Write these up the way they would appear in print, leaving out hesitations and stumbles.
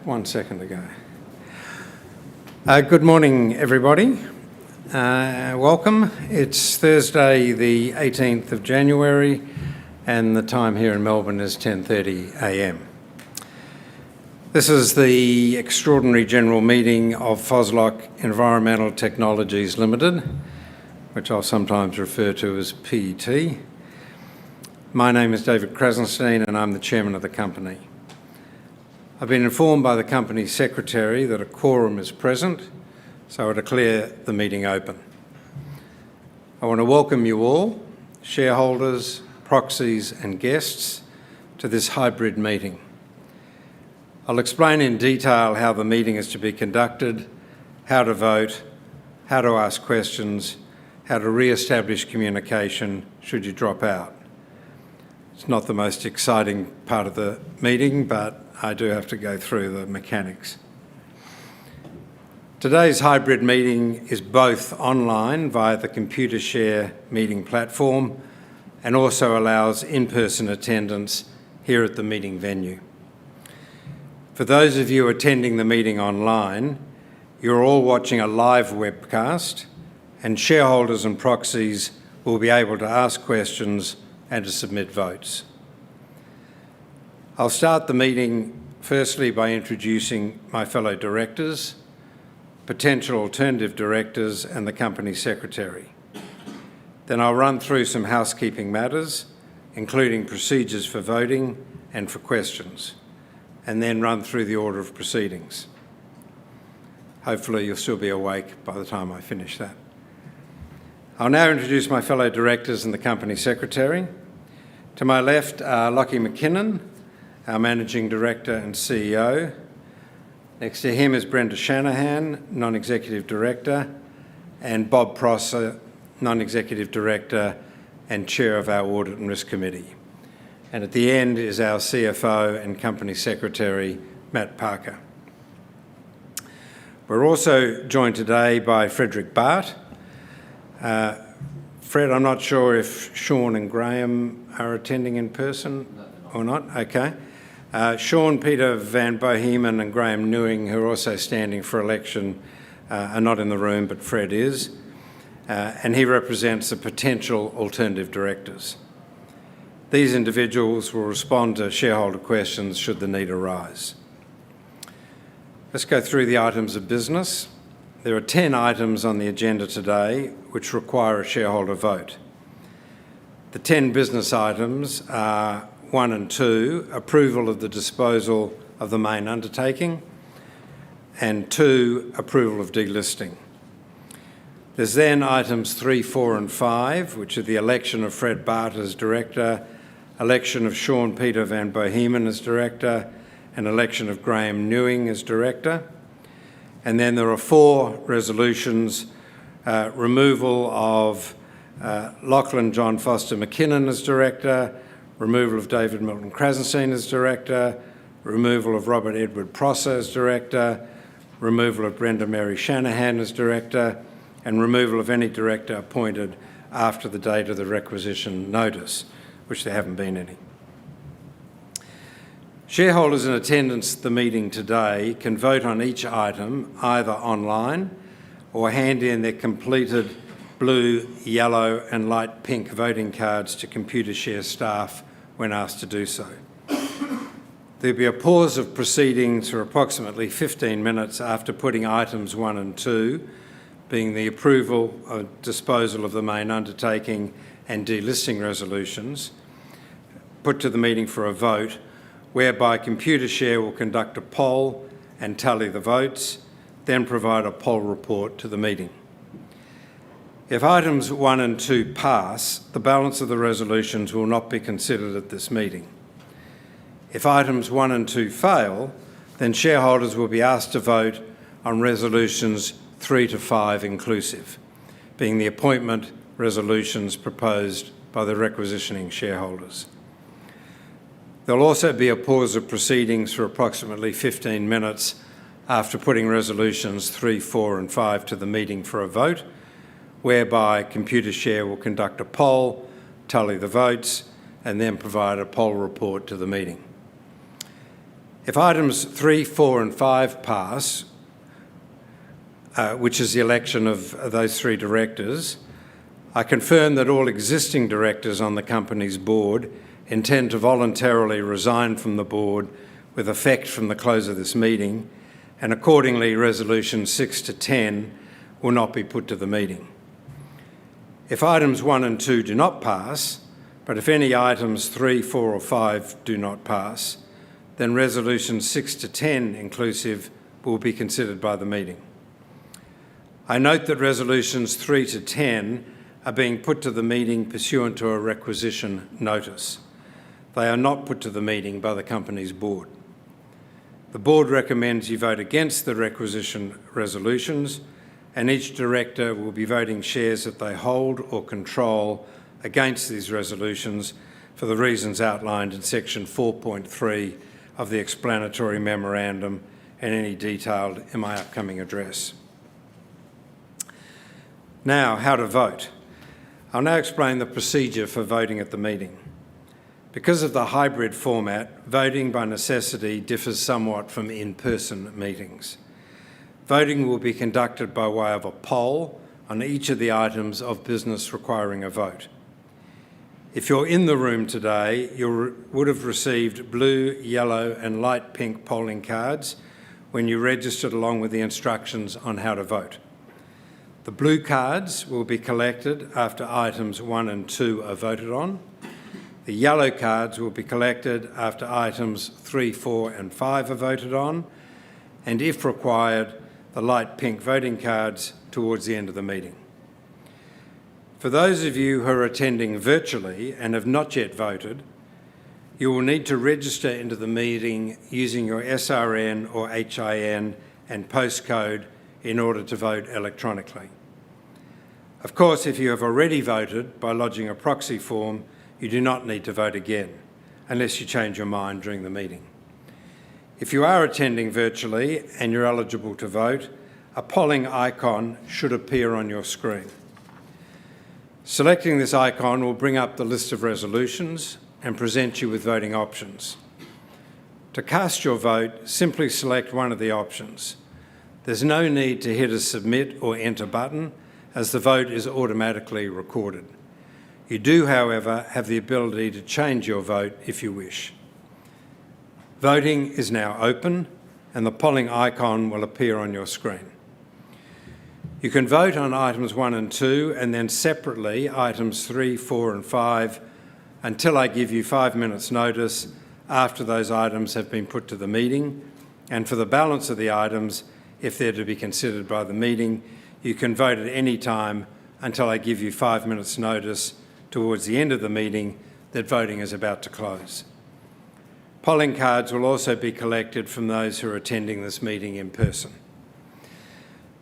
1 second ago. Good morning, everybody. Welcome. It's Thursday, the 18th of January, and the time here in Melbourne is 10:30 a.m. This is the extraordinary general meeting of Foslock Environmental Technologies Limited, which I'll sometimes refer to as PET. My name is David Krasenstein and I'm the chairman of the company. I've been informed by the company secretary that a quorum is present, so I declare the meeting open. I want to welcome you all, shareholders, proxies and guests, to this hybrid meeting. I'll explain in detail how the meeting is to be conducted, how to vote, how to ask questions, how to re-establish communication should you drop out. It's not the most exciting part of the meeting, but I do have to go through the mechanics. Today's hybrid meeting is both online via the Computershare meeting platform and also allows in-person attendance here at the meeting venue. For those of you attending the meeting online, you're all watching a live webcast, and shareholders and proxies will be able to ask questions and to submit votes. I'll start the meeting firstly by introducing my fellow directors, potential alternative directors and the company secretary. Then I'll run through some housekeeping matters, including procedures for voting and for questions, and then run through the order of proceedings. Hopefully you'll still be awake by the time I finish that. I'll now introduce my fellow directors and the company secretary. To my left are Lachie McKinnon, our Managing Director and CEO. Next to him is Brenda Shanahan, Non-Executive Director, and Bob Prosser, Non-Executive Director and Chair of our Audit and Risk Committee. And at the end is our CFO and Company Secretary, Matt Parker. We're also joined today by Frederick Bart. Fred, I'm not sure if Sean and Graham are attending in person or not. Okay. Sean, Peter van Bohemen and Graham Newing, who are also standing for election, are not in the room, but Fred is. And he represents the potential alternative directors. These individuals will respond to shareholder questions should the need arise. Let's go through the items of business. There are 10 items on the agenda today which require a shareholder vote. The 10 business items are 1 and 2, approval of the disposal of the main undertaking, and 2, approval of delisting. There's then items 3, 4 and 5, which are the election of Fred Bart as director, election of Sean Peter van Bohemen as director, and election of Graham Newing as director. And then there are 4 resolutions, removal of Lachlan John Foster McKinnon as director, removal of David Milton Krasenstein as director, removal of Robert Edward Prosser as director, removal of Brenda Mary Shanahan as director, and removal of any director appointed after the date of the requisition notice, which there haven't been any. Shareholders in attendance at the meeting today can vote on each item either online or hand in their completed blue, yellow and light pink voting cards to Computershare staff when asked to do so. There'll be a pause of proceedings for approximately 15 minutes after putting items 1 and 2, being the approval of disposal of the main undertaking and delisting resolutions, put to the meeting for a vote, whereby Computershare will conduct a poll and tally the votes, then provide a poll report to the meeting. If items 1 and 2 pass, the balance of the resolutions will not be considered at this meeting. If items 1 and 2 fail, then shareholders will be asked to vote on resolutions 3 to 5 inclusive, being the appointment resolutions proposed by the requisitioning shareholders. There will also be a pause of proceedings for approximately 15 minutes after putting resolutions 3, 4 and 5 to the meeting for a vote, whereby Computershare will conduct a poll, tally the votes, and then provide a poll report to the meeting. If items 3, 4 and 5 pass, which is the election of those 3 directors, I confirm that all existing directors on the company's board intend to voluntarily resign from the board with effect from the close of this meeting, and accordingly resolutions 6 to 10 will not be put to the meeting. If items 1 and 2 do not pass, but if any items 3, 4 or 5 do not pass, then resolutions 6 to 10 inclusive will be considered by the meeting. I note that resolutions 3 to 10 are being put to the meeting pursuant to a requisition notice. They are not put to the meeting by the company's board. The board recommends you vote against the requisition resolutions, and each director will be voting shares that they hold or control against these resolutions for the reasons outlined in section 4.3 of the explanatory memorandum and any detailed in my upcoming address. Now, how to vote. I'll now explain the procedure for voting at the meeting. Because of the hybrid format, voting by necessity differs somewhat from in-person meetings. Voting will be conducted by way of a poll on each of the items of business requiring a vote. If you're in the room today, you would have received blue, yellow and light pink polling cards when you registered along with the instructions on how to vote. The blue cards will be collected after items 1 and 2 are voted on. The yellow cards will be collected after items 3, 4 and 5 are voted on, and if required, the light pink voting cards towards the end of the meeting. For those of you who are attending virtually and have not yet voted, you will need to register into the meeting using your SRN or HIN and postcode in order to vote electronically. Of course, if you have already voted by lodging a proxy form, you do not need to vote again, unless you change your mind during the meeting. If you are attending virtually and you're eligible to vote, a polling icon should appear on your screen. Selecting this icon will bring up the list of resolutions and present you with voting options. To cast your vote, simply select one of the options. There's no need to hit a submit or enter button, as the vote is automatically recorded. You do, however, have the ability to change your vote if you wish. Voting is now open and the polling icon will appear on your screen. You can vote on items 1 and 2 and then separately items 3, 4 and 5 until I give you 5 minutes notice after those items have been put to the meeting, and for the balance of the items, if they're to be considered by the meeting, you can vote at any time until I give you 5 minutes notice towards the end of the meeting that voting is about to close. Polling cards will also be collected from those who are attending this meeting in person.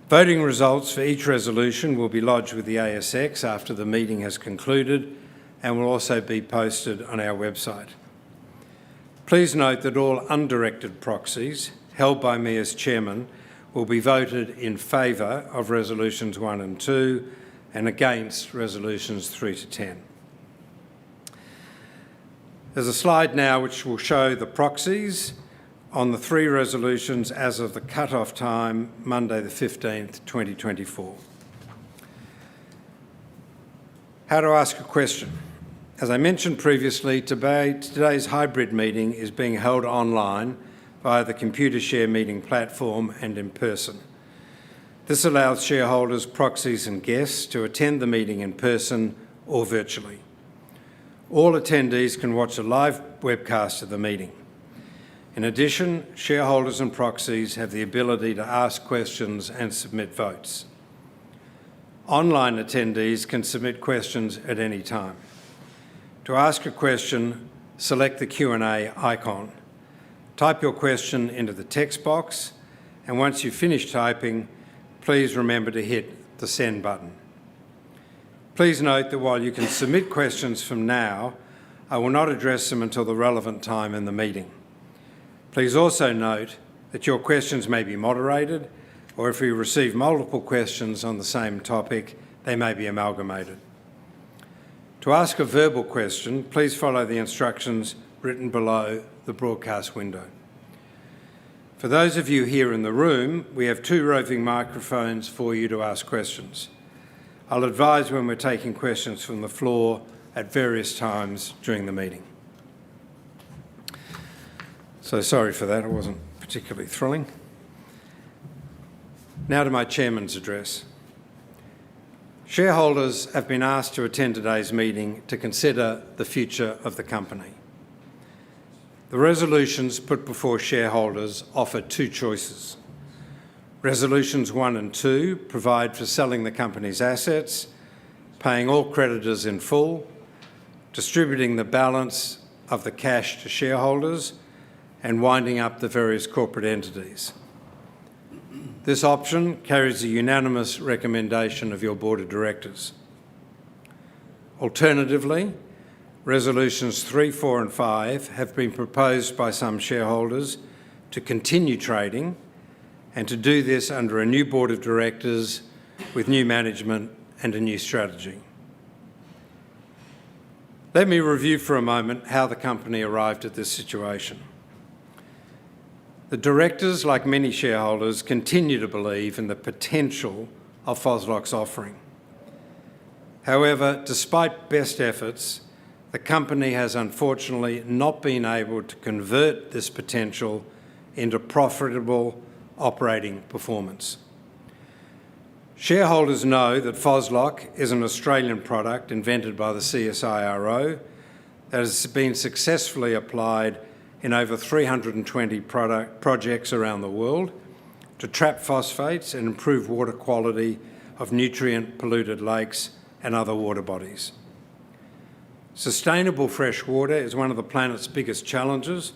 Voting results for each resolution will be lodged with the ASX after the meeting has concluded and will also be posted on our website. Please note that all undirected proxies held by me as chairman will be voted in favour of resolutions 1 and 2 and against resolutions 3 to 10. There's a slide now which will show the proxies on the 3 resolutions as of the cut-off time, Monday the 15th, 2024. How to ask a question. As I mentioned previously, today's hybrid meeting is being held online via the Computershare meeting platform and in person. This allows shareholders, proxies and guests to attend the meeting in person or virtually. All attendees can watch a live webcast of the meeting. In addition, shareholders and proxies have the ability to ask questions and submit votes. Online attendees can submit questions at any time. To ask a question, select the Q&A icon. Type your question into the text box, and once you've finished typing, please remember to hit the send button. Please note that while you can submit questions from now, I will not address them until the relevant time in the meeting. Please also note that your questions may be moderated, or if we receive multiple questions on the same topic, they may be amalgamated. To ask a verbal question, please follow the instructions written below the broadcast window. For those of you here in the room, we have 2 roving microphones for you to ask questions. I'll advise when we're taking questions from the floor at various times during the meeting. So sorry for that, it wasn't particularly thrilling. Now to my chairman's address. Shareholders have been asked to attend today's meeting to consider the future of the company. The resolutions put before shareholders offer 2 choices. Resolutions 1 and 2 provide for selling the company's assets, paying all creditors in full, distributing the balance of the cash to shareholders, and winding up the various corporate entities. This option carries a unanimous recommendation of your Board of Directors. Alternatively, Resolutions 3, 4 and 5 have been proposed by some shareholders to continue trading and to do this under a new Board of Directors with new management and a new strategy. Let me review for a moment how the company arrived at this situation. The directors, like many shareholders, continue to believe in the potential of Foslock's offering. However, despite best efforts, the company has unfortunately not been able to convert this potential into profitable operating performance. Shareholders know that Foslock is an Australian product invented by the CSIRO that has been successfully applied in over 320 projects around the world to trap phosphates and improve water quality of nutrient-polluted lakes and other water bodies. Sustainable fresh water is one of the planet's biggest challenges,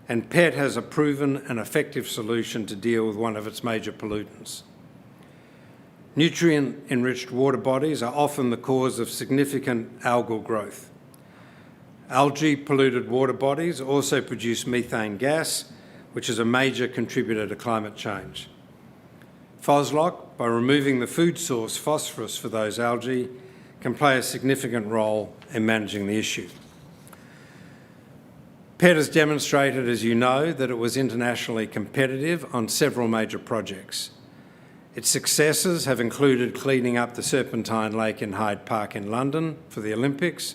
and PET has a proven and effective solution to deal with one of its major pollutants. Nutrient-enriched water bodies are often the cause of significant algal growth. Algae-polluted water bodies also produce methane gas, which is a major contributor to climate change. Foslock, by removing the food source phosphorus for those algae, can play a significant role in managing the issue. PET has demonstrated, as you know, that it was internationally competitive on several major projects. Its successes have included cleaning up the Serpentine Lake in Hyde Park in London for the Olympics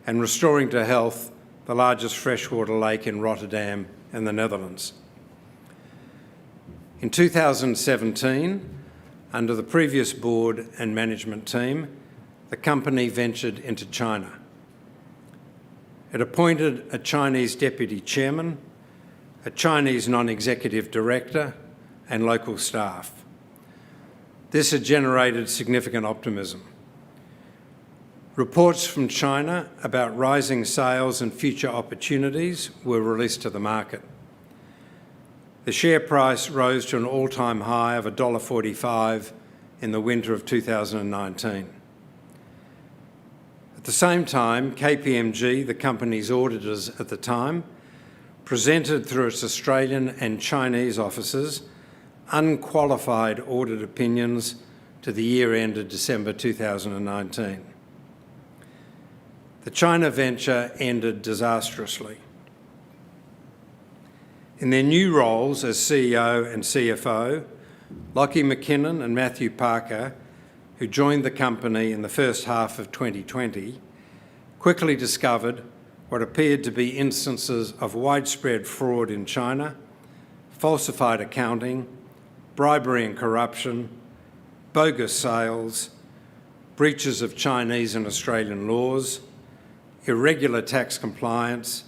and restoring to health the largest freshwater lake in Rotterdam in the Netherlands. In 2017, under the previous board and management team, the company ventured into China. It appointed a Chinese deputy chairman, a Chinese non-executive director, and local staff. This had generated significant optimism. Reports from China about rising sales and future opportunities were released to the market. The share price rose to an all-time high of $1.45 in the winter of 2019. At the same time, KPMG, the company's auditors at the time, presented through its Australian and Chinese offices unqualified audit opinions to the year ended December 2019. The China venture ended disastrously. In their new roles as CEO and CFO, Lachie McKinnon and Matthew Parker, who joined the company in the first half of 2020, quickly discovered what appeared to be instances of widespread fraud in China, falsified accounting, bribery and corruption, bogus sales, breaches of Chinese and Australian laws, irregular tax compliance,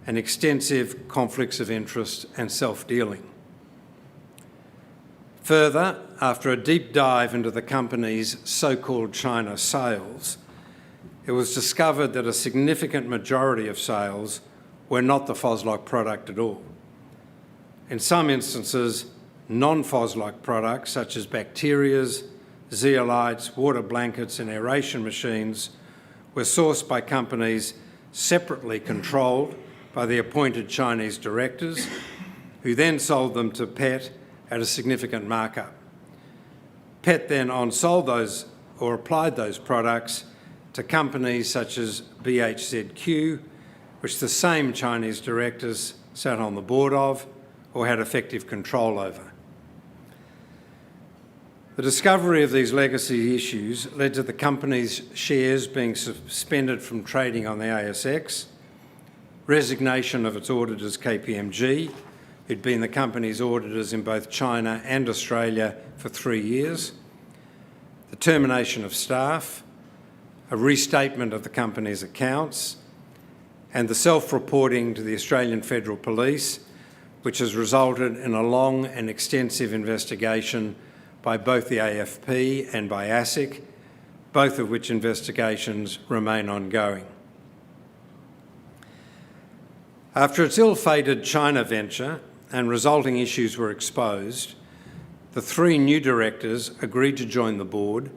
and extensive conflicts of interest and self-dealing. Further, after a deep dive into the company's so-called China sales, it was discovered that a significant majority of sales were not the Foslock product at all. In some instances, non-Foslock products such as bacterias, zeolites, water blankets and aeration machines were sourced by companies separately controlled by the appointed Chinese directors, who then sold them to PET at a significant markup. PET then on-sold those or applied those products to companies such as BHZQ, which the same Chinese directors sat on the board of, or had effective control over. The discovery of these legacy issues led to the company's shares being suspended from trading on the ASX, resignation of its auditors KPMG, who'd been the company's auditors in both China and Australia for 3 years, the termination of staff, a restatement of the company's accounts, and the self-reporting to the Australian Federal Police, which has resulted in a long and extensive investigation by both the AFP and by ASIC, both of which investigations remain ongoing. After its ill-fated China venture and resulting issues were exposed, the 3 new directors agreed to join the board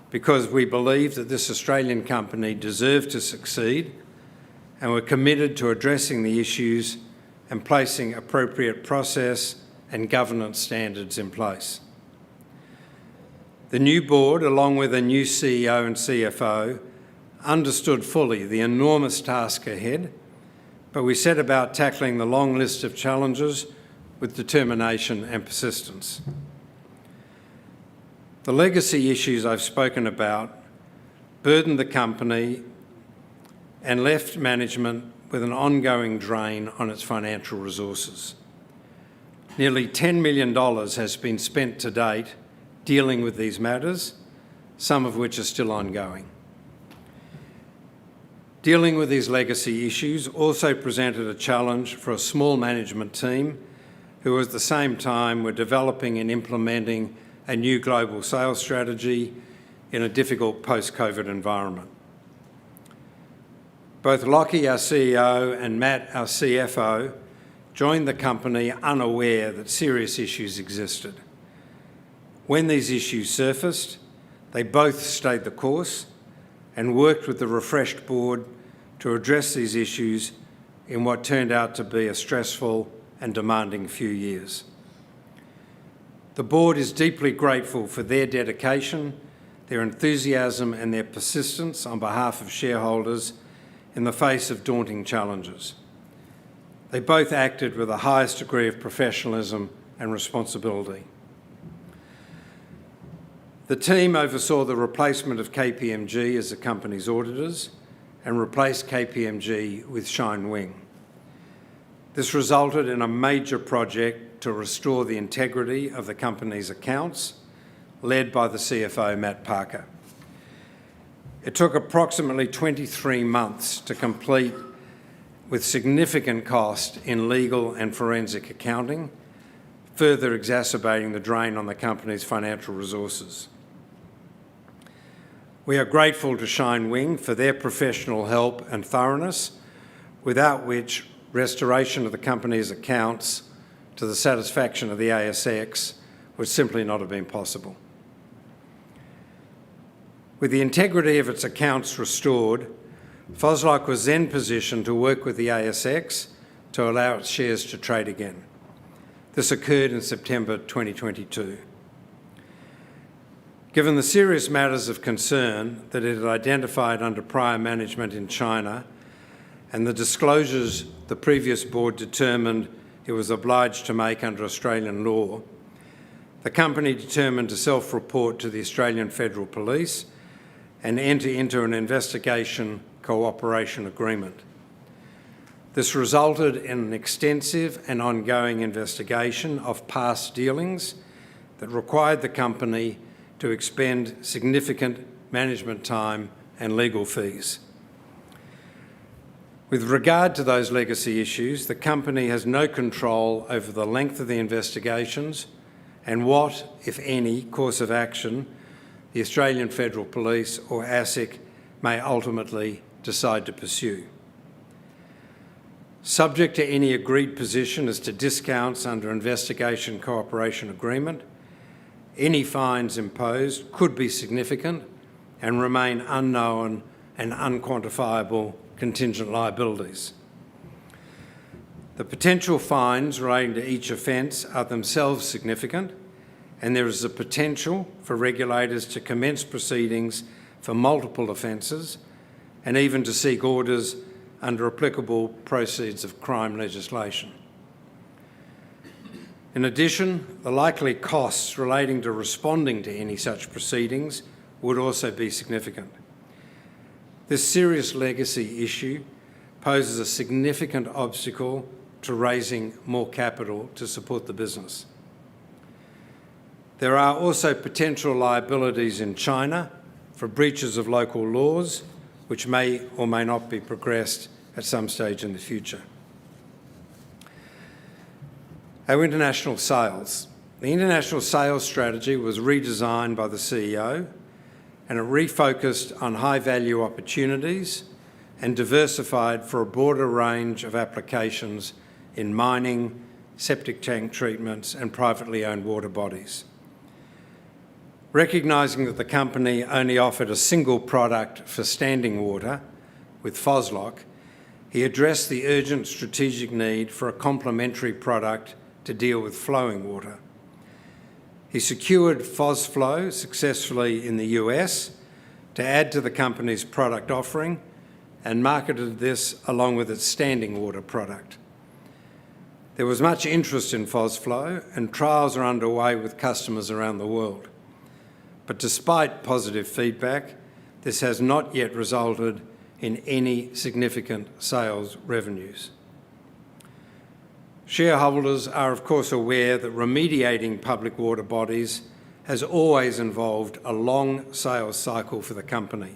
because we believed that this Australian company deserved to succeed and were committed to addressing the issues and placing appropriate process and governance standards in place. The new board, along with a new CEO and CFO, understood fully the enormous task ahead, but we set about tackling the long list of challenges with determination and persistence. The legacy issues I've spoken about burdened the company and left management with an ongoing drain on its financial resources. Nearly $10 million has been spent to date dealing with these matters, some of which are still ongoing. Dealing with these legacy issues also presented a challenge for a small management team who at the same time were developing and implementing a new global sales strategy in a difficult post-COVID environment. Both Lockie, our CEO, and Matt, our CFO, joined the company unaware that serious issues existed. When these issues surfaced, they both stayed the course and worked with the refreshed board to address these issues in what turned out to be a stressful and demanding few years. The board is deeply grateful for their dedication, their enthusiasm and their persistence on behalf of shareholders in the face of daunting challenges. They both acted with the highest degree of professionalism and responsibility. The team oversaw the replacement of KPMG as the company's auditors and replaced KPMG with Shine Wing. This resulted in a major project to restore the integrity of the company's accounts, led by the CFO, Matt Parker. It took approximately 23 months to complete, with significant cost in legal and forensic accounting, further exacerbating the drain on the company's financial resources. We are grateful to Shine Wing for their professional help and thoroughness, without which restoration of the company's accounts to the satisfaction of the ASX would simply not have been possible. With the integrity of its accounts restored, Foslock was then positioned to work with the ASX to allow its shares to trade again. This occurred in September 2022. Given the serious matters of concern that it had identified under prior management in China and the disclosures the previous board determined it was obliged to make under Australian law, the company determined to self-report to the Australian Federal Police and enter into an investigation cooperation agreement. This resulted in an extensive and ongoing investigation of past dealings that required the company to expend significant management time and legal fees. With regard to those legacy issues, the company has no control over the length of the investigations and what, if any, course of action the Australian Federal Police or ASIC may ultimately decide to pursue. Subject to any agreed position as to discounts under investigation cooperation agreement, any fines imposed could be significant and remain unknown and unquantifiable contingent liabilities. The potential fines relating to each offence are themselves significant, and there is a potential for regulators to commence proceedings for multiple offences and even to seek orders under applicable proceeds of crime legislation. In addition, the likely costs relating to responding to any such proceedings would also be significant. This serious legacy issue poses a significant obstacle to raising more capital to support the business. There are also potential liabilities in China for breaches of local laws, which may or may not be progressed at some stage in the future. Our international sales. The international sales strategy was redesigned by the CEO and it refocused on high-value opportunities and diversified for a broader range of applications in mining, septic tank treatments and privately owned water bodies. Recognising that the company only offered a single product for standing water with Foslock, he addressed the urgent strategic need for a complementary product to deal with flowing water. He secured FosFlow successfully in the US to add to the company's product offering and marketed this along with its standing water product. There was much interest in FosFlow and trials are underway with customers around the world. But despite positive feedback, this has not yet resulted in any significant sales revenues. Shareholders are of course aware that remediating public water bodies has always involved a long sales cycle for the company.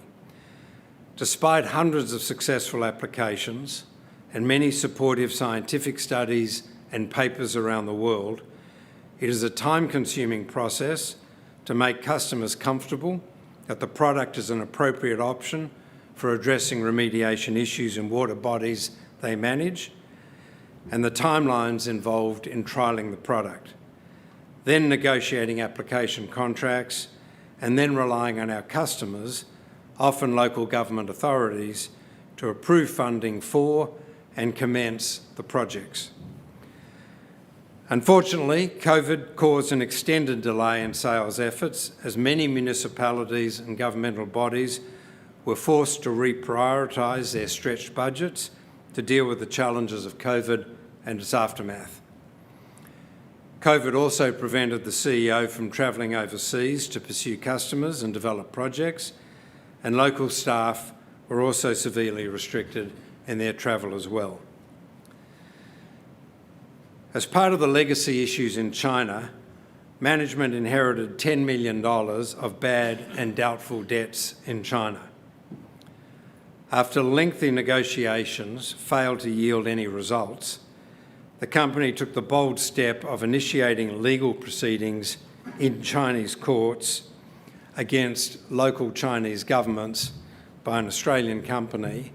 Despite hundreds of successful applications and many supportive scientific studies and papers around the world, it is a time-consuming process to make customers comfortable that the product is an appropriate option for addressing remediation issues in water bodies they manage, and the timelines involved in trialling the product, then negotiating application contracts, and then relying on our customers, often local government authorities, to approve funding for and commence the projects. Unfortunately, COVID caused an extended delay in sales efforts as many municipalities and governmental bodies were forced to reprioritise their stretched budgets to deal with the challenges of COVID and its aftermath. COVID also prevented the CEO from travelling overseas to pursue customers and develop projects, and local staff were also severely restricted in their travel as well. As part of the legacy issues in China, management inherited $10 million of bad and doubtful debts in China. After lengthy negotiations failed to yield any results, the company took the bold step of initiating legal proceedings in Chinese courts against local Chinese governments by an Australian company,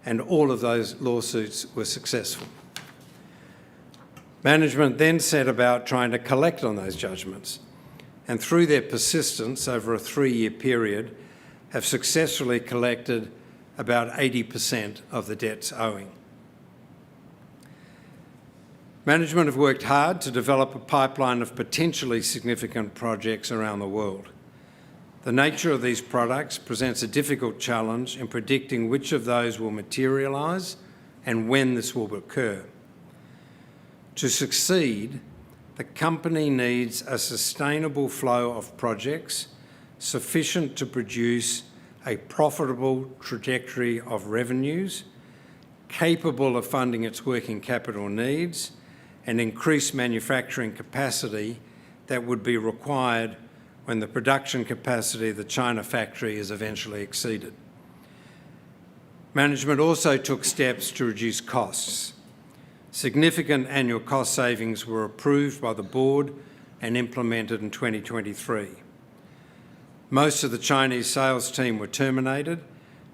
and all of those lawsuits were successful. Management then set about trying to collect on those judgments, and through their persistence over a 3-year period, have successfully collected about 80% of the debts owing. Management have worked hard to develop a pipeline of potentially significant projects around the world. The nature of these products presents a difficult challenge in predicting which of those will materialise and when this will occur. To succeed, the company needs a sustainable flow of projects sufficient to produce a profitable trajectory of revenues, capable of funding its working capital needs, and increase manufacturing capacity that would be required when the production capacity of the China factory is eventually exceeded. Management also took steps to reduce costs. Significant annual cost savings were approved by the board and implemented in 2023. Most of the Chinese sales team were terminated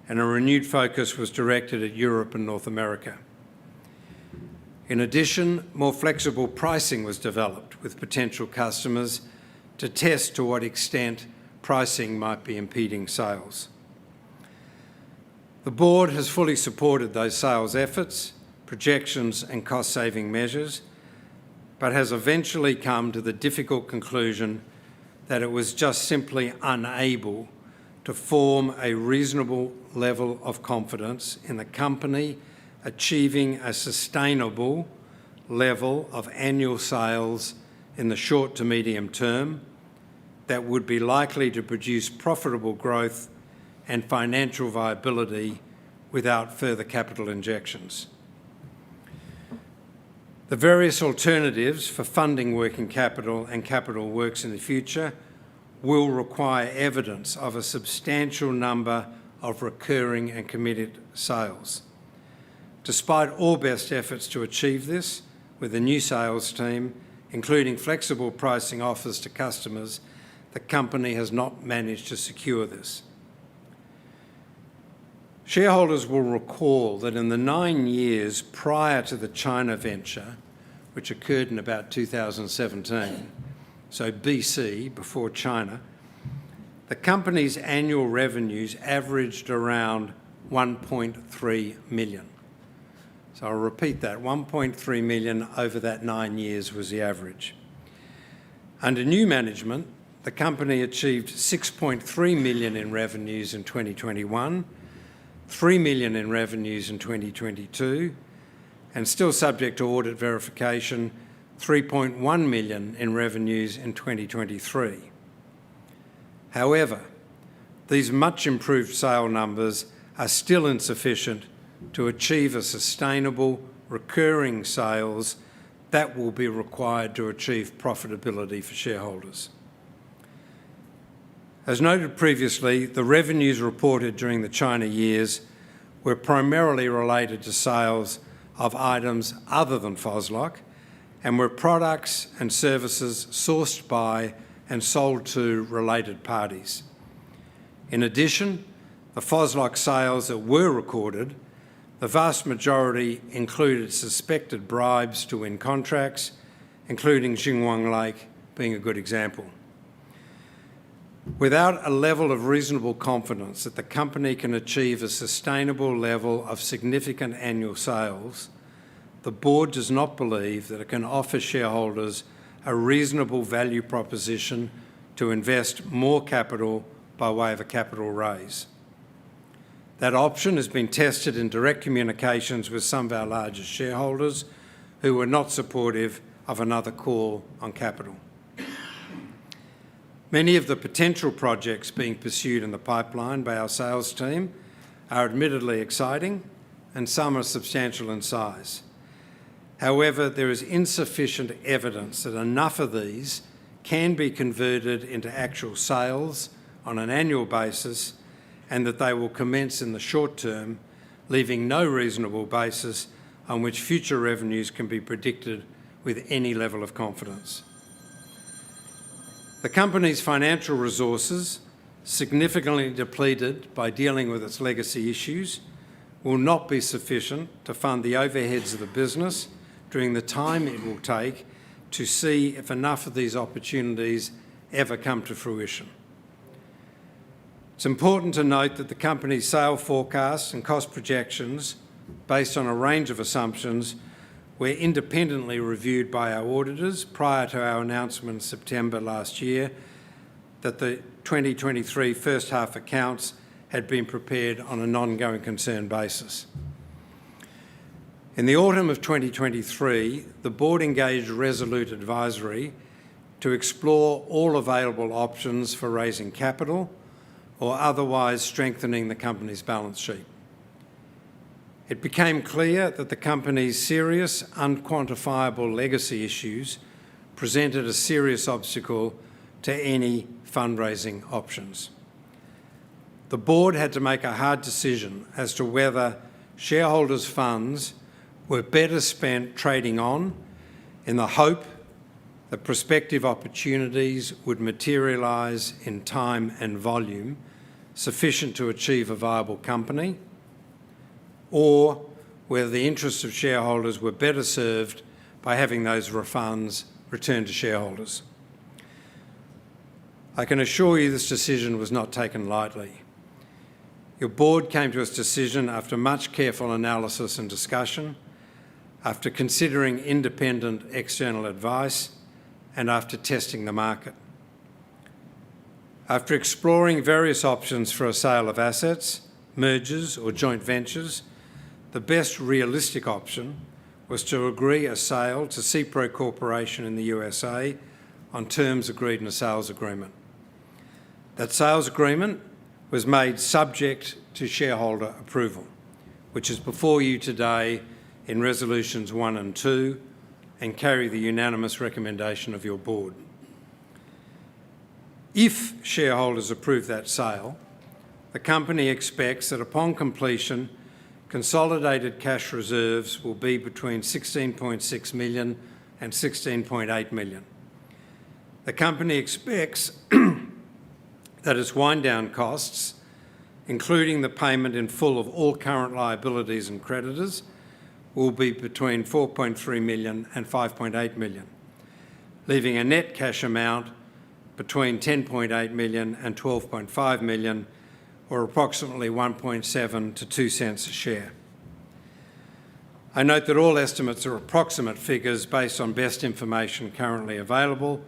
and a renewed focus was directed at Europe and North America. In addition, more flexible pricing was developed with potential customers to test to what extent pricing might be impeding sales. The board has fully supported those sales efforts, projections and cost-saving measures, but has eventually come to the difficult conclusion that it was just simply unable to form a reasonable level of confidence in the company achieving a sustainable level of annual sales in the short to medium term that would be likely to produce profitable growth and financial viability without further capital injections. The various alternatives for funding working capital and capital works in the future will require evidence of a substantial number of recurring and committed sales. Despite all best efforts to achieve this with a new sales team, including flexible pricing offers to customers, the company has not managed to secure this. Shareholders will recall that in the 9 years prior to the China venture, which occurred in about 2017, so BC, before China, the company's annual revenues averaged around 1.3 million. So I'll repeat that, 1.3 million over that 9 years was the average. Under new management, the company achieved 6.3 million in revenues in 2021, 3 million in revenues in 2022, and still subject to audit verification, 3.1 million in revenues in 2023. However, these much improved sale numbers are still insufficient to achieve a sustainable, recurring sales that will be required to achieve profitability for shareholders. As noted previously, the revenues reported during the China years were primarily related to sales of items other than FOSLOC and were products and services sourced by and sold to related parties. In addition, the FOSLOC sales that were recorded, the vast majority included suspected bribes to win contracts, including Xinguang Lake being a good example. Without a level of reasonable confidence that the company can achieve a sustainable level of significant annual sales, the board does not believe that it can offer shareholders a reasonable value proposition to invest more capital by way of a capital raise. That option has been tested in direct communications with some of our largest shareholders who were not supportive of another call on capital. Many of the potential projects being pursued in the pipeline by our sales team are admittedly exciting, and some are substantial in size. However, there is insufficient evidence that enough of these can be converted into actual sales on an annual basis and that they will commence in the short term, leaving no reasonable basis on which future revenues can be predicted with any level of confidence. The company's financial resources, significantly depleted by dealing with its legacy issues, will not be sufficient to fund the overheads of the business during the time it will take to see if enough of these opportunities ever come to fruition. It's important to note that the company's sale forecasts and cost projections, based on a range of assumptions, were independently reviewed by our auditors prior to our announcement in September last year that the 2023 first half accounts had been prepared on a non-going concern basis. In the autumn of 2023, the board engaged Resolute Advisory to explore all available options for raising capital or otherwise strengthening the company's balance sheet. It became clear that the company's serious, unquantifiable legacy issues presented a serious obstacle to any fundraising options. The board had to make a hard decision as to whether shareholders' funds were better spent trading on in the hope that prospective opportunities would materialise in time and volume sufficient to achieve a viable company, or whether the interests of shareholders were better served by having those funds returned to shareholders. I can assure you this decision was not taken lightly. Your board came to its decision after much careful analysis and discussion, after considering independent external advice, and after testing the market. After exploring various options for a sale of assets, mergers or joint ventures, the best realistic option was to agree a sale to CPRO Corporation in the USA on terms agreed in a sales agreement. That sales agreement was made subject to shareholder approval, which is before you today in Resolutions 1 and 2 and carry the unanimous recommendation of your board. If shareholders approve that sale, the company expects that upon completion, consolidated cash reserves will be between 16.6 million and 16.8 million. The company expects that its wind-down costs, including the payment in full of all current liabilities and creditors, will be between 4.3 million and 5.8 million, leaving a net cash amount between 10.8 million and 12.5 million, or approximately 1.7 to 2 cents a share. I note that all estimates are approximate figures based on best information currently available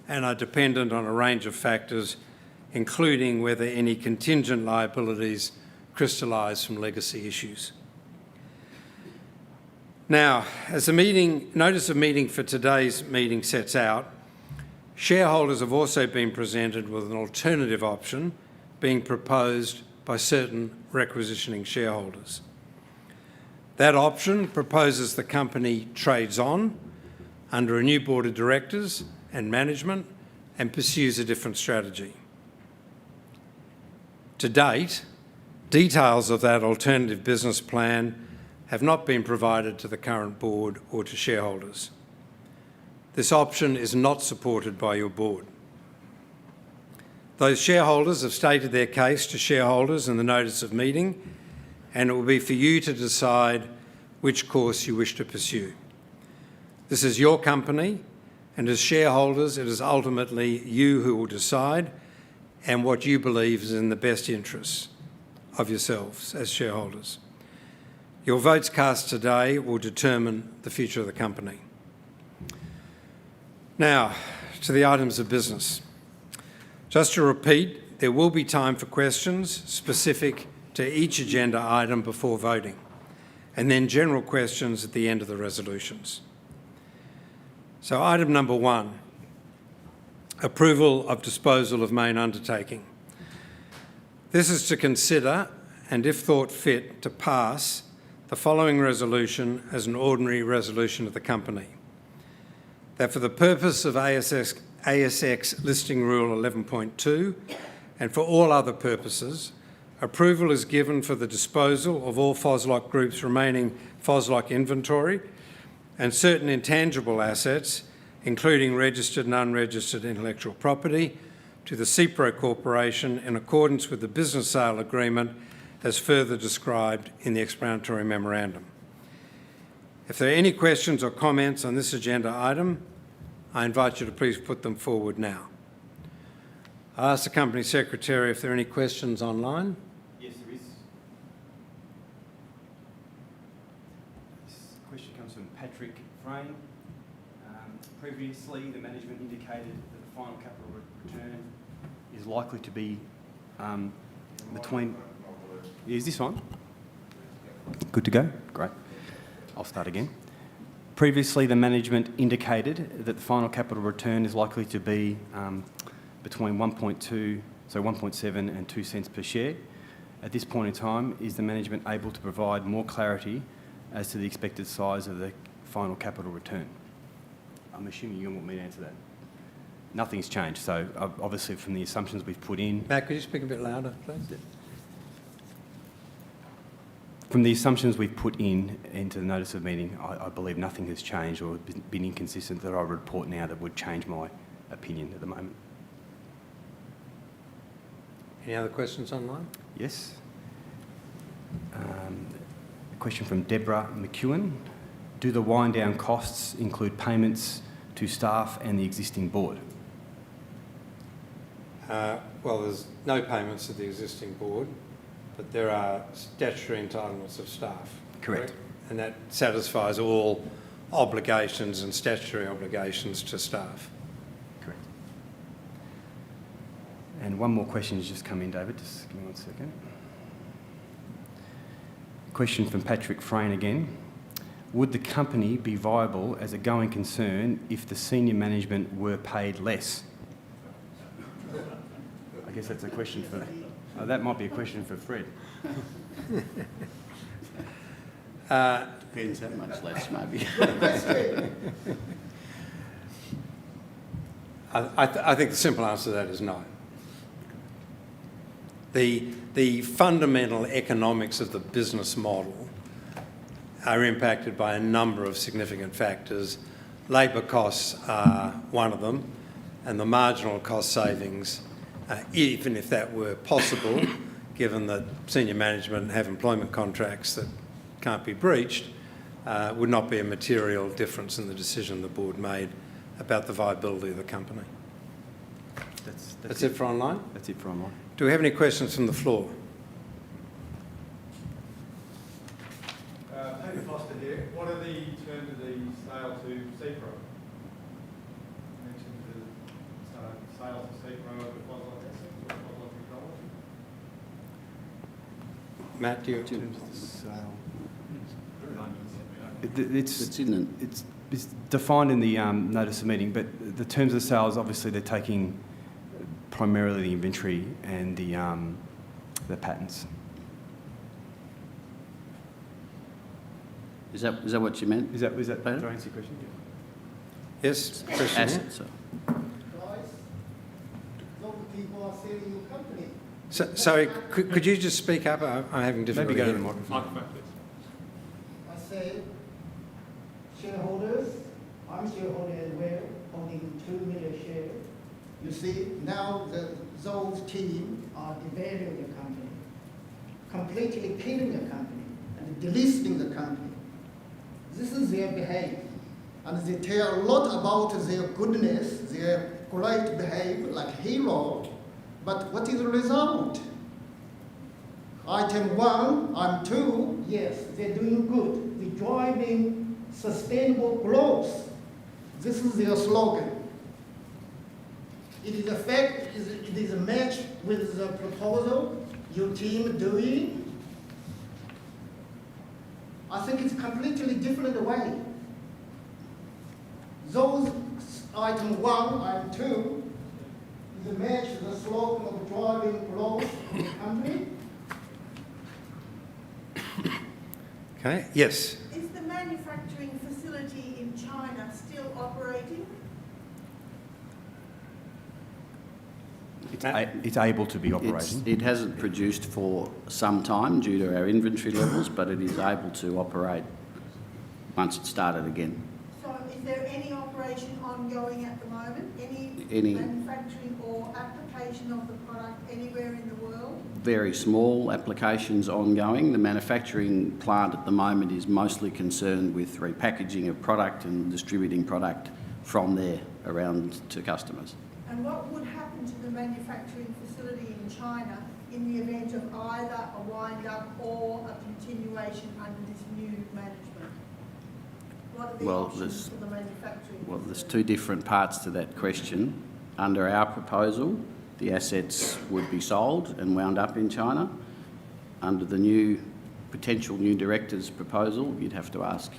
and are dependent on a range of factors, including whether any contingent liabilities crystallise from legacy issues. Now, as the notice of meeting for today's meeting sets out, shareholders have also been presented with an alternative option being proposed by certain requisitioning shareholders. That option proposes the company trades on under a new board of directors and management and pursues a different strategy. To date, details of that alternative business plan have not been provided to the current board or to shareholders. This option is not supported by your board. Those shareholders have stated their case to shareholders in the notice of meeting, and it will be for you to decide which course you wish to pursue. This is your company, and as shareholders, it is ultimately you who will decide and what you believe is in the best interests of yourselves as shareholders. Your votes cast today will determine the future of the company. Now, to the items of business. Just to repeat, there will be time for questions specific to each agenda item before voting, and then general questions at the end of the resolutions. So item number 1, approval of disposal of main undertaking. This is to consider, and if thought fit, to pass the following resolution as an ordinary resolution of the company. That for the purpose of ASX Listing Rule 11.2 and for all other purposes, approval is given for the disposal of all Foslock Group's remaining Foslock inventory and certain intangible assets, including registered and unregistered intellectual property, to the CPRO Corporation in accordance with the business sale agreement as further described in the explanatory memorandum. If there are any questions or comments on this agenda item, I invite you to please put them forward now. I'll ask the Company Secretary if there are any questions online. Yes, there is. This question comes from Patrick Frame. Previously, the management indicated that the final capital return is likely to be between... Is this on? Good to go? Great. I'll start again. Previously, the management indicated that the final capital return is likely to be between 1.7 and 2 cents per share. At this point in time, is the management able to provide more clarity as to the expected size of the final capital return? I'm assuming you want me to answer that. Nothing's changed, so obviously from the assumptions we've put in... Matt, could you speak a bit louder, please? From the assumptions we've put into the notice of meeting, I believe nothing has changed or been inconsistent that I would report now that would change my opinion at the moment. Any other questions online? Yes. A question from Deborah McEwen. Do the wind-down costs include payments to staff and the existing board? Well, there's no payments to the existing board, but there are statutory entitlements of staff. Correct. And that satisfies all obligations and statutory obligations to staff. Correct. And one more question has just come in, David. Just give me 1 second. Question from Patrick Frayne again. would the company be viable as a going concern if the senior management were paid less? I guess that's a question for... that might be a question for Fred. Depends how much less, maybe. I think the simple answer to that is no. The fundamental economics of the business model are impacted by a number of significant factors. Labour costs are one of them, and the marginal cost savings, even if that were possible, given that senior management have employment contracts that can't be breached, would not be a material difference in the decision the board made about the viability of the company. That's it for online? That's it for online. Do we have any questions from the floor? Peter Foster here. What are the terms of the sale to CPRO? You mentioned the sale to CPRO of deposit assets or deposit technology. Matt, do you? Terms of the sale. It's defined in the notice of meeting, but the terms of sales, obviously, they're taking primarily the inventory and the patents. Is that what you meant? Is that did Peter? I answer your question? Yes, question here. Assets. Guys, those people are selling your company. Sorry, could you just speak up? I'm having difficulty Maybe go to the hearing. microphone. I say, shareholders, I'm shareholder as well, holding 2 million shares. You see, now those team are devaluing the company, completely killing the company, and delisting the company. This is their behavior. And they tell a lot about their goodness, their great behavior, like hero. But what is the result? Item 1, item 2, yes, they're doing good. They're driving sustainable growth. This is their slogan. It is a fact, it is a match with the proposal your team doing. I think it's completely different way. Those item 1, item 2, is a match with the slogan of driving growth of the company. Okay, yes. Is the manufacturing facility in China still operating? It's able to be operating. It hasn't produced for some time due to our inventory levels, but it is able to operate once it started again. So is there any operation ongoing at the moment? Any manufacturing or application of the product anywhere in the world? very small applications ongoing. The manufacturing plant at the moment is mostly concerned with repackaging of product and distributing product from there around to customers. And what would happen to the manufacturing facility in China in the event of either a wind-up or a continuation under this new management? What are the options for the manufacturing Well, there's facility? two different parts to that question. Under our proposal, the assets would be sold and wound up in China. Under the potential new director's proposal, you'd have to ask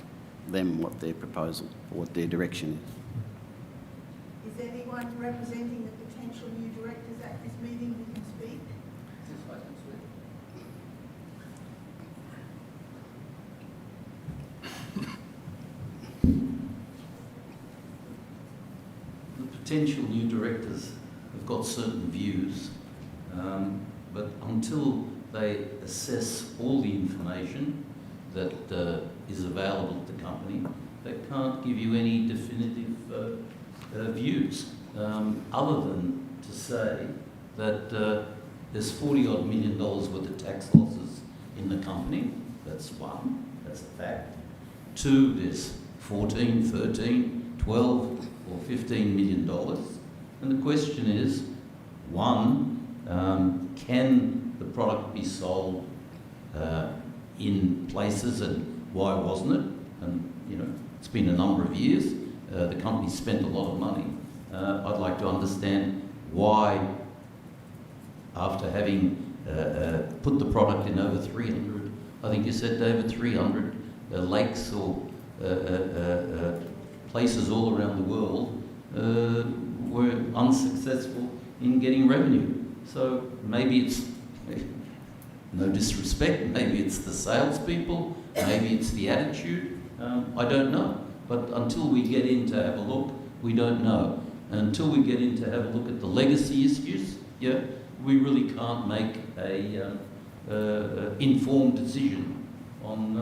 them what their proposal or what their direction is. Is anyone representing the potential new directors at this meeting who can speak? The potential new directors have got certain views, but until they assess all the information that is available to the company, they can't give you any definitive views, other than to say that there's $40-odd million worth of tax losses in the company. That's one, that's a fact. Two, there's 14, 13, 12 or $15 million. And the question is, one, can the product be sold in places, and why wasn't it? And, you know, it's been a number of years. The company spent a lot of money. I'd like to understand why, after having put the product in over 300, I think you said, David, 300 lakes or places all around the world were unsuccessful in getting revenue. So maybe it's, no disrespect, maybe it's the salespeople, maybe it's the attitude, I don't know. But until we get in to have a look, we don't know. And until we get in to have a look at the legacy issues, yeah, we really can't make a informed decision on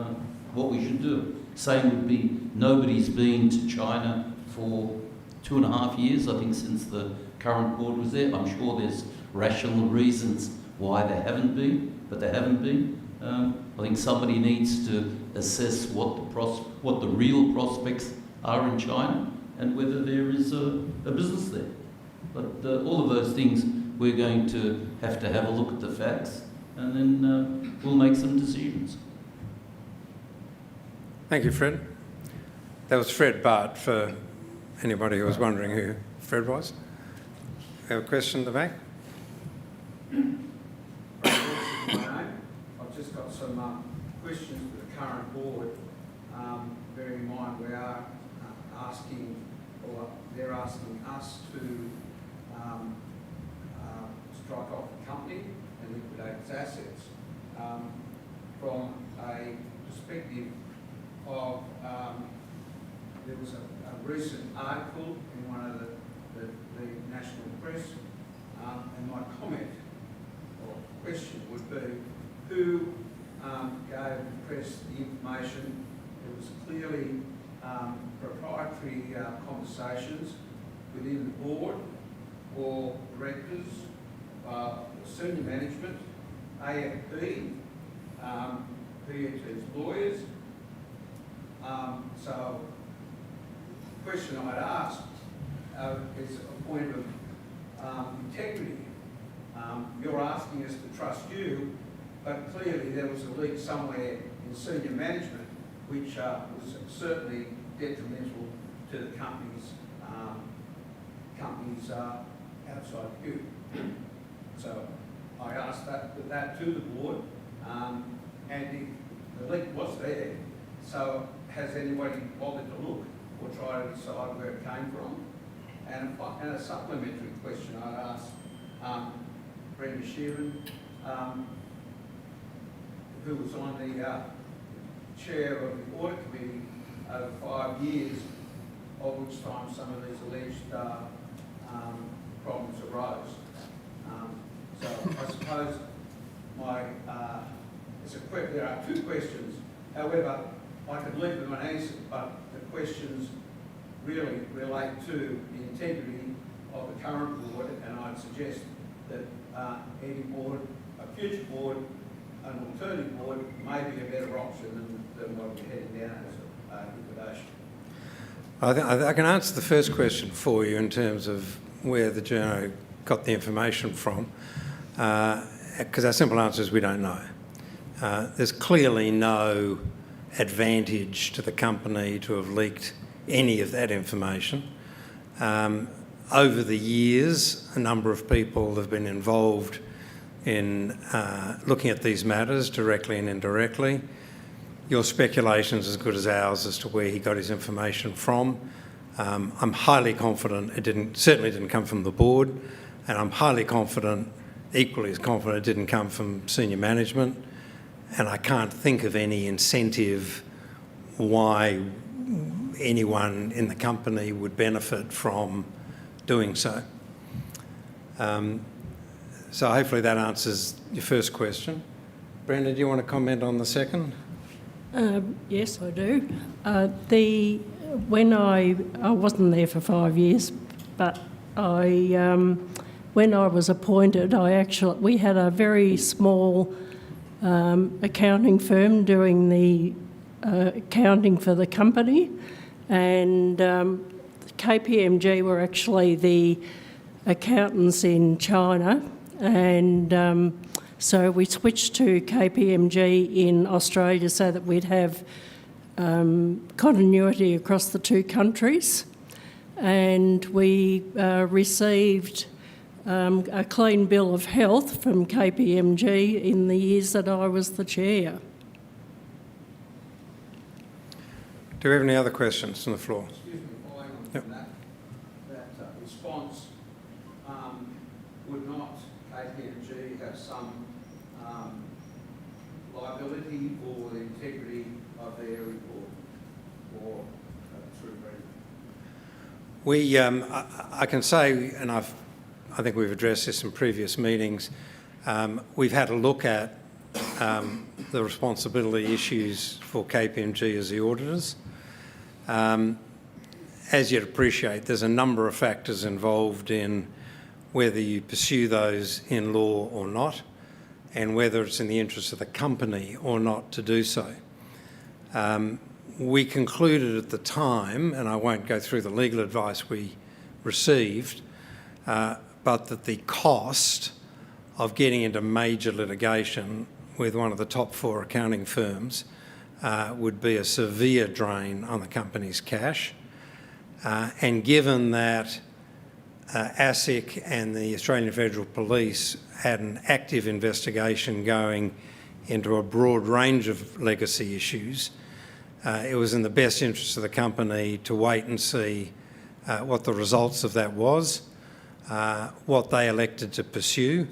what we should do. Same would be, nobody's been to China for 2.5 years, I think, since the current board was there. I'm sure there's rational reasons why they haven't been, but they haven't been. I think somebody needs to assess what the real prospects are in China and whether there is a business there. But all of those things, we're going to have a look at the facts, and then we'll make some decisions. Thank you, Fred. That was Fred Bart, for anybody who was wondering who Fred was. We have a question at the back? I've just got some questions for the current board. Bearing in mind we are asking, or they're asking us to strike off the company and liquidate its assets. From a perspective of, there was a recent article in one of the national press, and my comment or question would be, who gave the press the information? It was clearly proprietary conversations within the board or directors, senior management, AFP, PET's lawyers. So the question I'd ask is a point of integrity. You're asking us to trust you, but clearly there was a leak somewhere in senior management which was certainly detrimental to the company's outside view. So I asked that to the board, and if the leak was there, so has anybody bothered to look or try to decide where it came from? And a supplementary question I'd ask Brenda Sheeran, who was on the chair of the audit committee over 5 years, of which time some of these alleged problems arose. So I suppose there are two questions. However, I could leave them unanswered, but the questions really relate to the integrity of the current board, and I'd suggest that any board, a future board, an alternative board may be a better option than what we're heading down as a liquidation. I can answer the first question for you in terms of where the journo got the information from, because our simple answer is we don't know. There's clearly no advantage to the company to have leaked any of that information. Over the years, a number of people have been involved in looking at these matters directly and indirectly. Your speculation is as good as ours as to where he got his information from. I'm highly confident certainly didn't come from the board, and I'm highly confident, equally as confident, it didn't come from senior management, and I can't think of any incentive why anyone in the company would benefit from doing so. So hopefully that answers your first question. Brenda, do you want to comment on the second? Yes, I do. When I wasn't there for 5 years, but when I was appointed, we had a very small accounting firm doing the accounting for the company, and KPMG were actually the accountants in China, and so we switched to KPMG in Australia so that we'd have continuity across the two countries, and we received a clean bill of health from KPMG in the years that I was the chair. Do we have any other questions from the floor? Excuse me, following on Yep. from that response, would not KPMG have some liability for the integrity of their report or through agreement? I can say, and I think we've addressed this in previous meetings, we've had a look at the responsibility issues for KPMG as the auditors. As you'd appreciate, there's a number of factors involved in whether you pursue those in law or not, and whether it's in the interest of the company or not to do so. We concluded at the time, and I won't go through the legal advice we received, but that the cost of getting into major litigation with one of the top 4 accounting firms would be a severe drain on the company's cash. And given that ASIC and the Australian Federal Police had an active investigation going into a broad range of legacy issues, it was in the best interest of the company to wait and see what the results of that was, what they elected to pursue,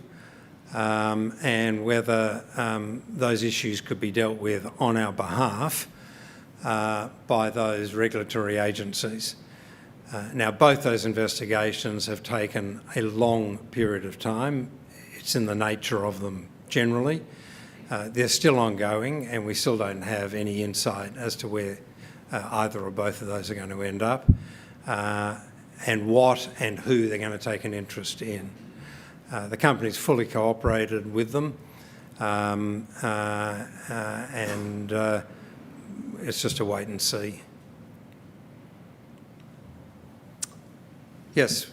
and whether those issues could be dealt with on our behalf by those regulatory agencies. Now, both those investigations have taken a long period of time. It's in the nature of them generally. They're still ongoing, and we still don't have any insight as to where either or both of those are going to end up, and what and who they're going to take an interest in. The company's fully cooperated with them, and it's just a wait and see. Yes.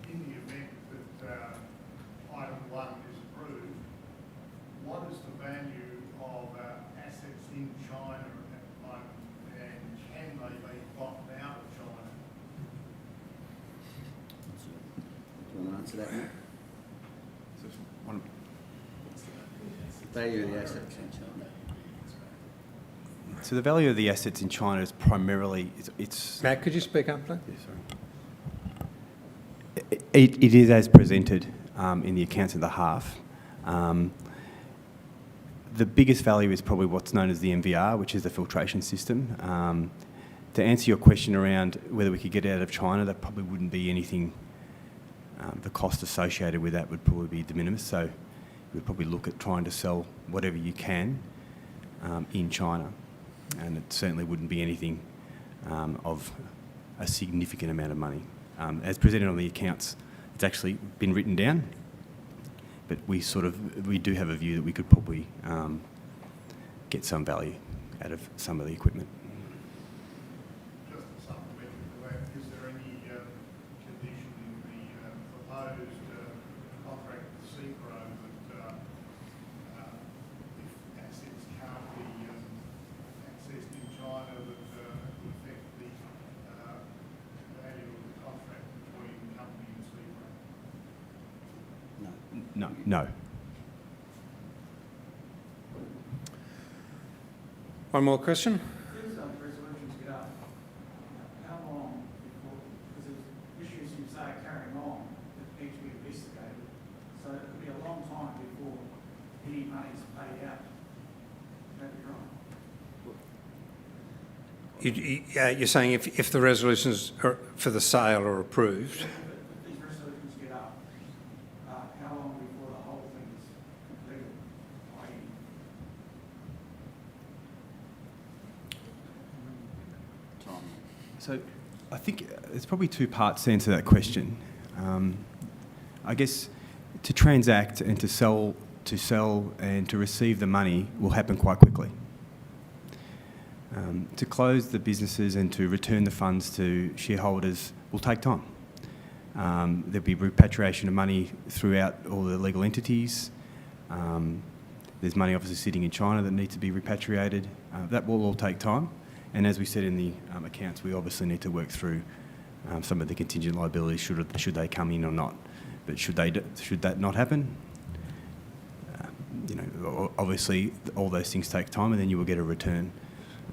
In the event that item 1 is approved, what is the value of assets in China at the moment, and can they be gotten out of China? Do you want to answer that, Matt? Value of the assets in China. So the value of the assets in China is primarily, it's Matt, could you speak up, please? yeah, sorry. It is as presented in the accounts of the half. The biggest value is probably what's known as the MVR, which is the filtration system. To answer your question around whether we could get out of China, that probably wouldn't be anything. The cost associated with that would probably be de minimis. So we'd probably look at trying to sell whatever you can in China. And it certainly wouldn't be anything of a significant amount of money. As presented on the accounts, it's actually been written down, but we do have a view that we could probably get some value out of some of the equipment. Just a supplementary to that, is there any condition in the proposed contract with CEPRO that if assets can't be accessed in China, that would affect the value of the contract between the company and CEPRO? No. One more question? These resolutions get up, how long before, because there's issues you say are carrying on that need to be investigated, so it could be a long time before any money is paid out. Would that be right? You're saying if the resolutions for the sale are approved? If these resolutions get up, how long before the whole thing is completed? So I think there's probably 2 parts to answer that question. I guess to transact and to sell and to receive the money will happen quite quickly. To close the businesses and to return the funds to shareholders will take time. There'll be repatriation of money throughout all the legal entities. There's money obviously sitting in China that needs to be repatriated. That will all take time. And as we said in the accounts, we obviously need to work through some of the contingent liabilities should they come in or not. But should that not happen, Obviously, all those things take time, and then you will get a return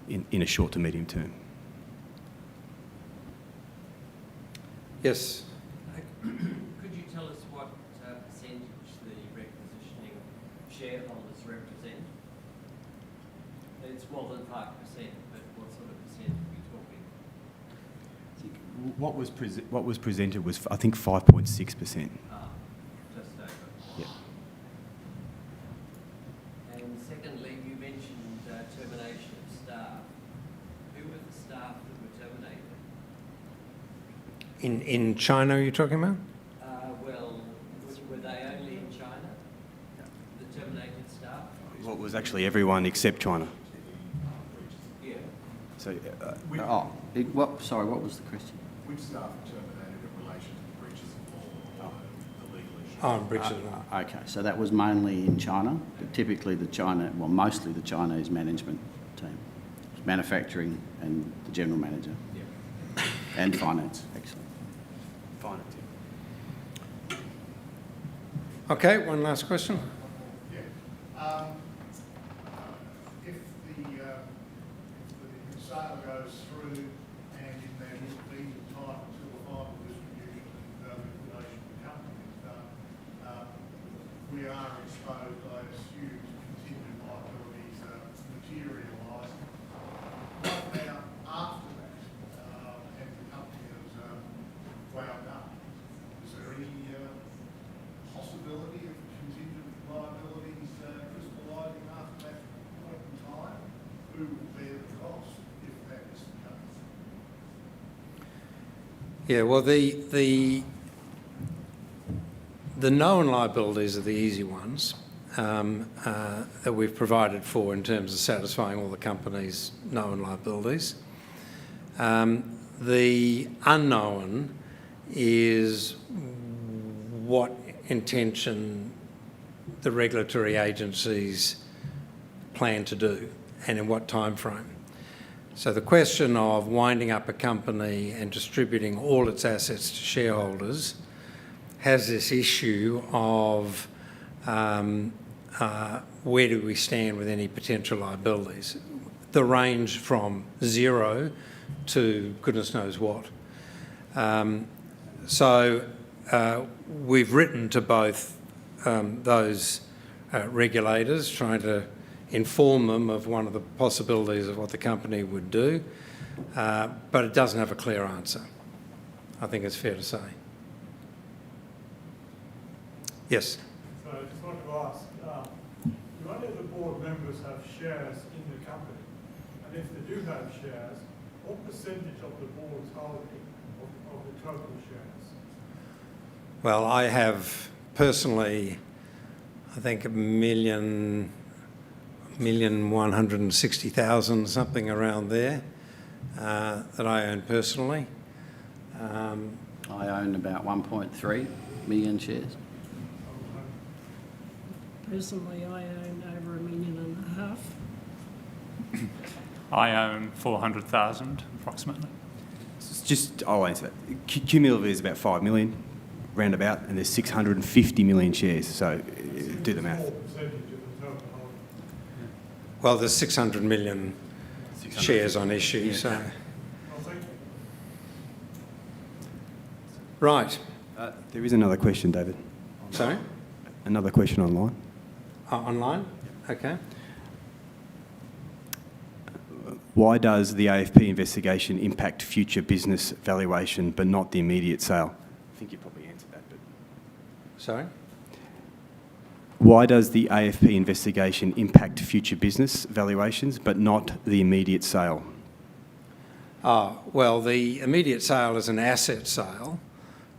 in a short to medium term. Yes. Could you tell us what percentage the requisitioning shareholders represent? It's more than 5%, but what sort of percent are we talking? What was presented was, I think, 5.6%. Just over. Yeah. And secondly, you mentioned termination of staff. Who were the staff that were terminated? In China, are you talking about? Well, were they only in China? The terminated staff? What was actually everyone except China. Yeah. So, What was the question? Which staff terminated in relation to the breaches of law or the legal issue? Oh, breach of law. Okay, so that was mainly in China, but typically mostly the Chinese management team, manufacturing and the general manager. Yeah. And finance, actually. finance. Okay, one last question. Yeah. If the sale goes through and in there will be time until the final distribution and liquidation of the company is done, we are exposed, I assume, to contingent liabilities materialising. What about after that, and the company is wound up? Is there any possibility of contingent liabilities crystallising after that point in time? Who will bear the cost if that is the case? Yeah, well, the known liabilities are the easy ones that we've provided for in terms of satisfying all the company's known liabilities. The unknown is what intention the regulatory agencies plan to do and in what time frame. So the question of winding up a company and distributing all its assets to shareholders has this issue of where do we stand with any potential liabilities. The range from zero to goodness knows what. So we've written to both those regulators, trying to inform them of one of the possibilities of what the company would do, but it doesn't have a clear answer, I think it's fair to say. Yes? So I just want to ask, do any of the board members have shares in the company? And if they do have shares, what percentage of the board's holding of the total shares? Well, I have personally, I think 1,160,000, something around there, that I own personally. I own about 1.3 million shares. Personally, I own over 1.5 million. I own 400,000 approximately. I'll answer that. Cumulatively is about 5 million, roundabout, and there's 650 million shares. So do the math. What percentage of the total holding? Well, there's 600 million shares on issue, Yeah. so... Well, thank you. Right. There is another question, David. Sorry? Another question online. Online? Okay. Why does the AFP investigation impact future business valuation but not the immediate sale? I think you probably answered that, but... Sorry? Why does the AFP investigation impact future business valuations but not the immediate sale? Well, the immediate sale is an asset sale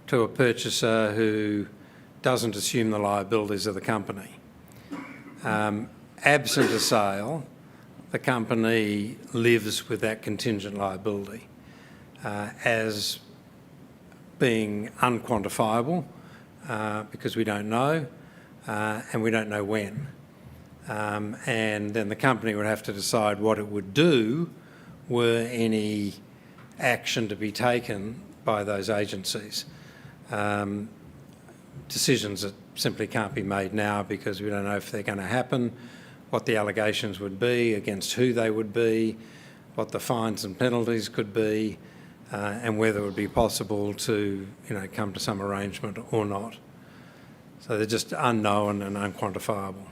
to a purchaser who doesn't assume the liabilities of the company. Absent a sale, the company lives with that contingent liability as being unquantifiable because we don't know and we don't know when. And then the company would have to decide what it would do were any action to be taken by those agencies. decisions that simply can't be made now because we don't know if they're going to happen, what the allegations would be, against who they would be, what the fines and penalties could be, and whether it would be possible to, come to some arrangement or not. So they're just unknown and unquantifiable.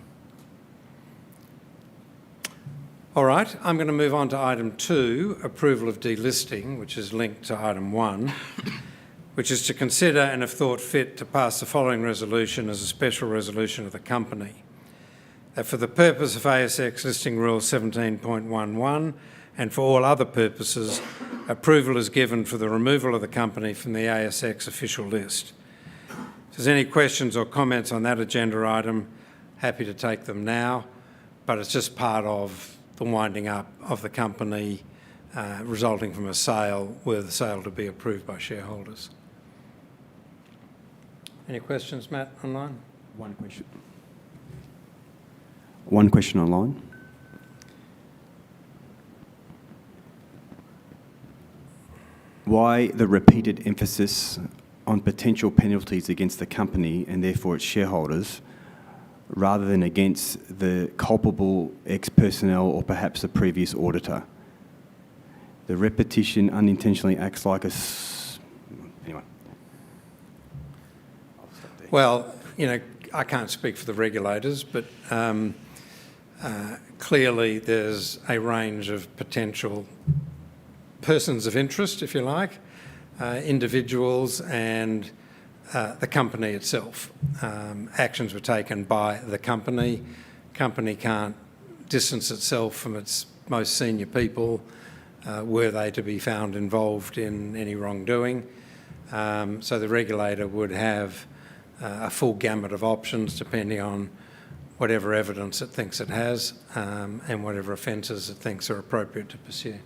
All right, I'm going to move on to item 2, approval of delisting, which is linked to item 1, which is to consider and, if thought fit, to pass the following resolution as a special resolution of the company. That for the purpose of ASX Listing Rule 17.11 and for all other purposes, approval is given for the removal of the company from the ASX official list. If there's any questions or comments on that agenda item, happy to take them now, but it's just part of the winding up of the company resulting from a sale, were the sale to be approved by shareholders. Any questions, Matt, online? One question. One question online. Why the repeated emphasis on potential penalties against the company and therefore its shareholders rather than against the culpable ex-personnel or perhaps the previous auditor? The repetition unintentionally acts like a... Anyway. Well, I can't speak for the regulators, but clearly there's a range of potential persons of interest, if you like, individuals and the company itself. Actions were taken by the company. Company can't distance itself from its most senior people were they to be found involved in any wrongdoing. So the regulator would have a full gamut of options depending on whatever evidence it thinks it has and whatever offences it thinks are appropriate to pursue.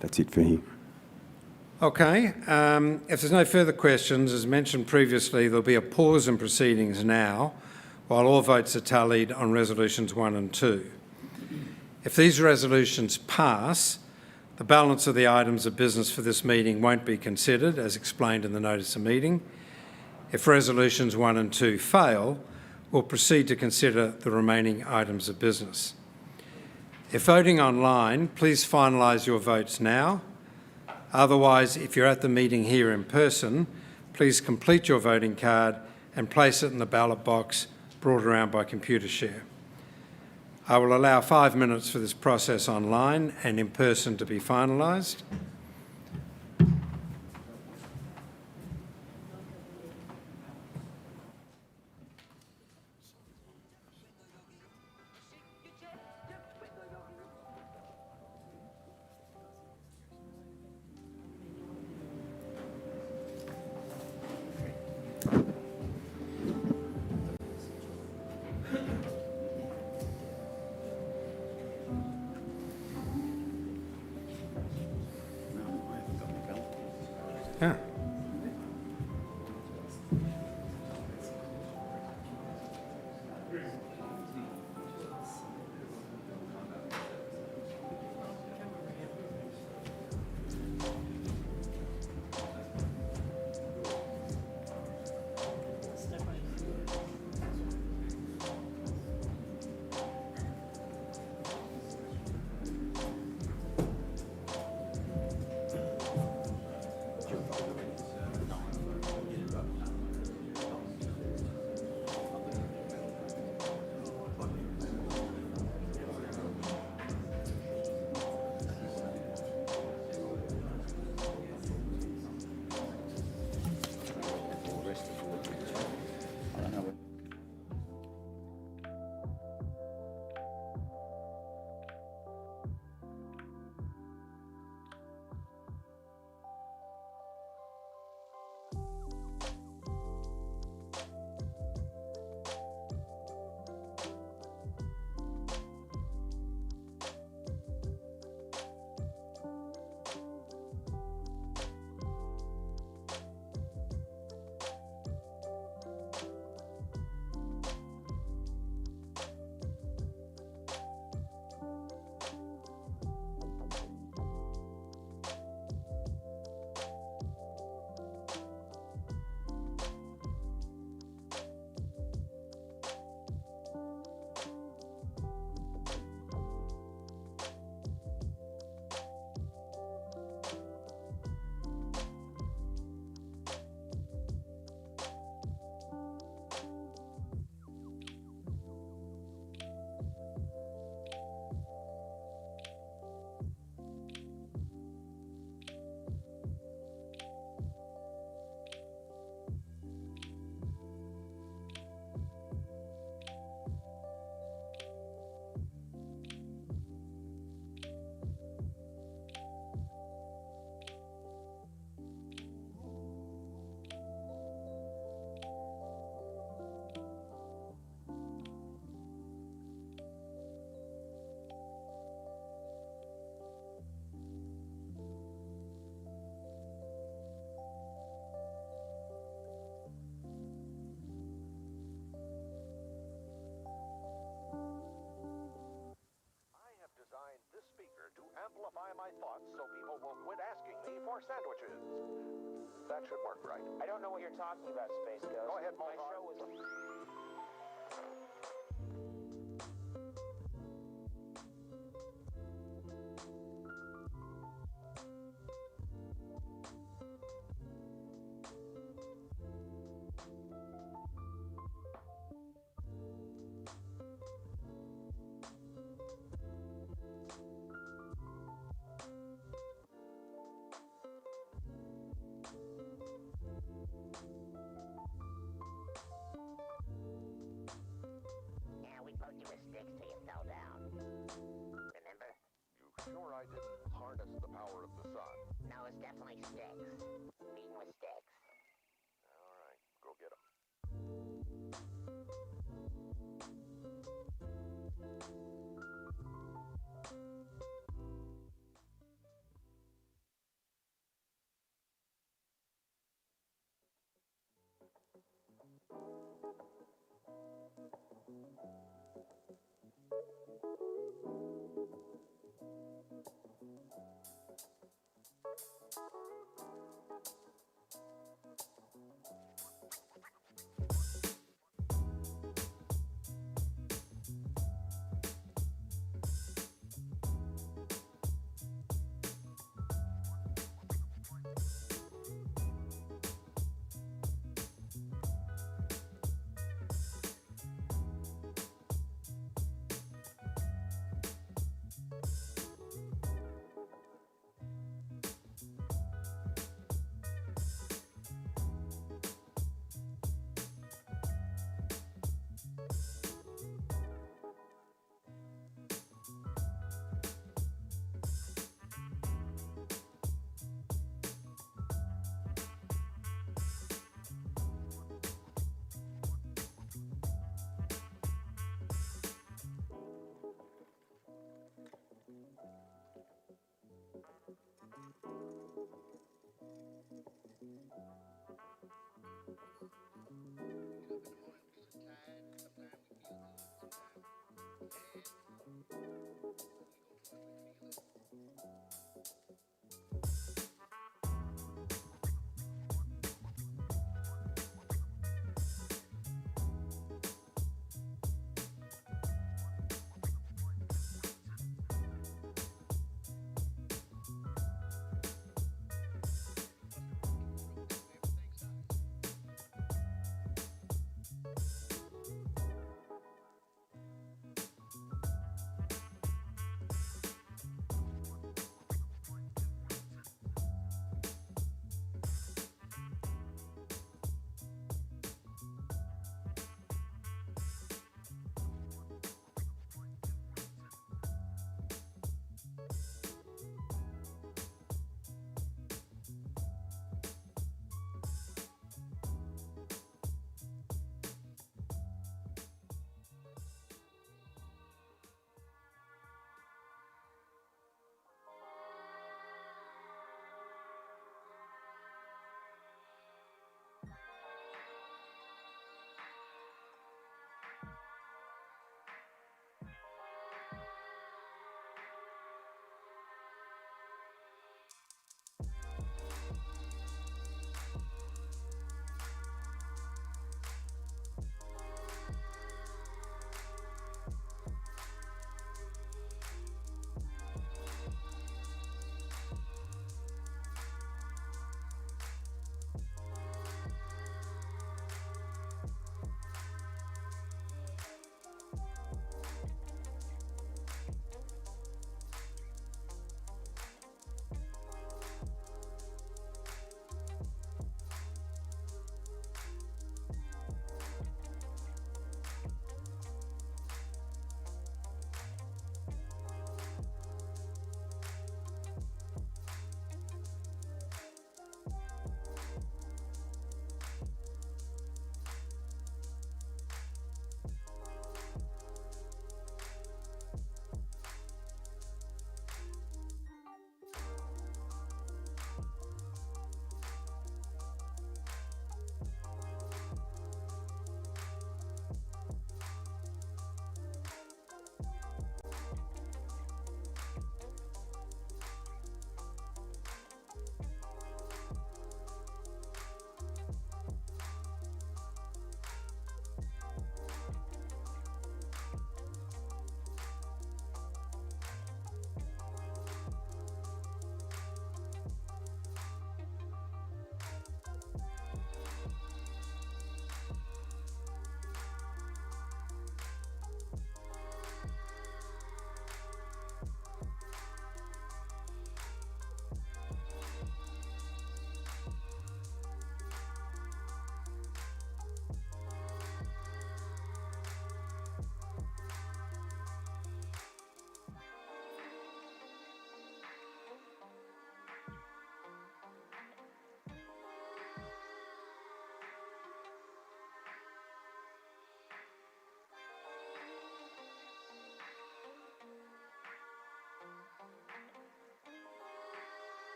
That's it for here. Okay. If there's no further questions, as mentioned previously, there'll be a pause in proceedings now while all votes are tallied on resolutions 1 and 2. If these resolutions pass, the balance of the items of business for this meeting won't be considered, as explained in the notice of meeting. If resolutions 1 and 2 fail, we'll proceed to consider the remaining items of business. If voting online, please finalise your votes now. Otherwise, if you're at the meeting here in person, please complete your voting card and place it in the ballot box brought around by Computershare. I will allow 5 minutes for this process online and in person to be finalised. more sandwiches. That should work right. I don't know what you're talking about, Space Ghost. Go ahead, My Mohar. show was... Yeah, we poked you with sticks till you fell down. Remember? You sure I didn't harness the power of the sun? No, it's definitely sticks. Beaten with sticks. All right, go get 'em.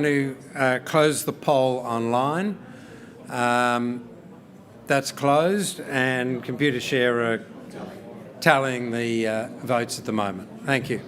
going to close the poll online. That's closed, and Computershare are tallying the votes at the moment. Thank you.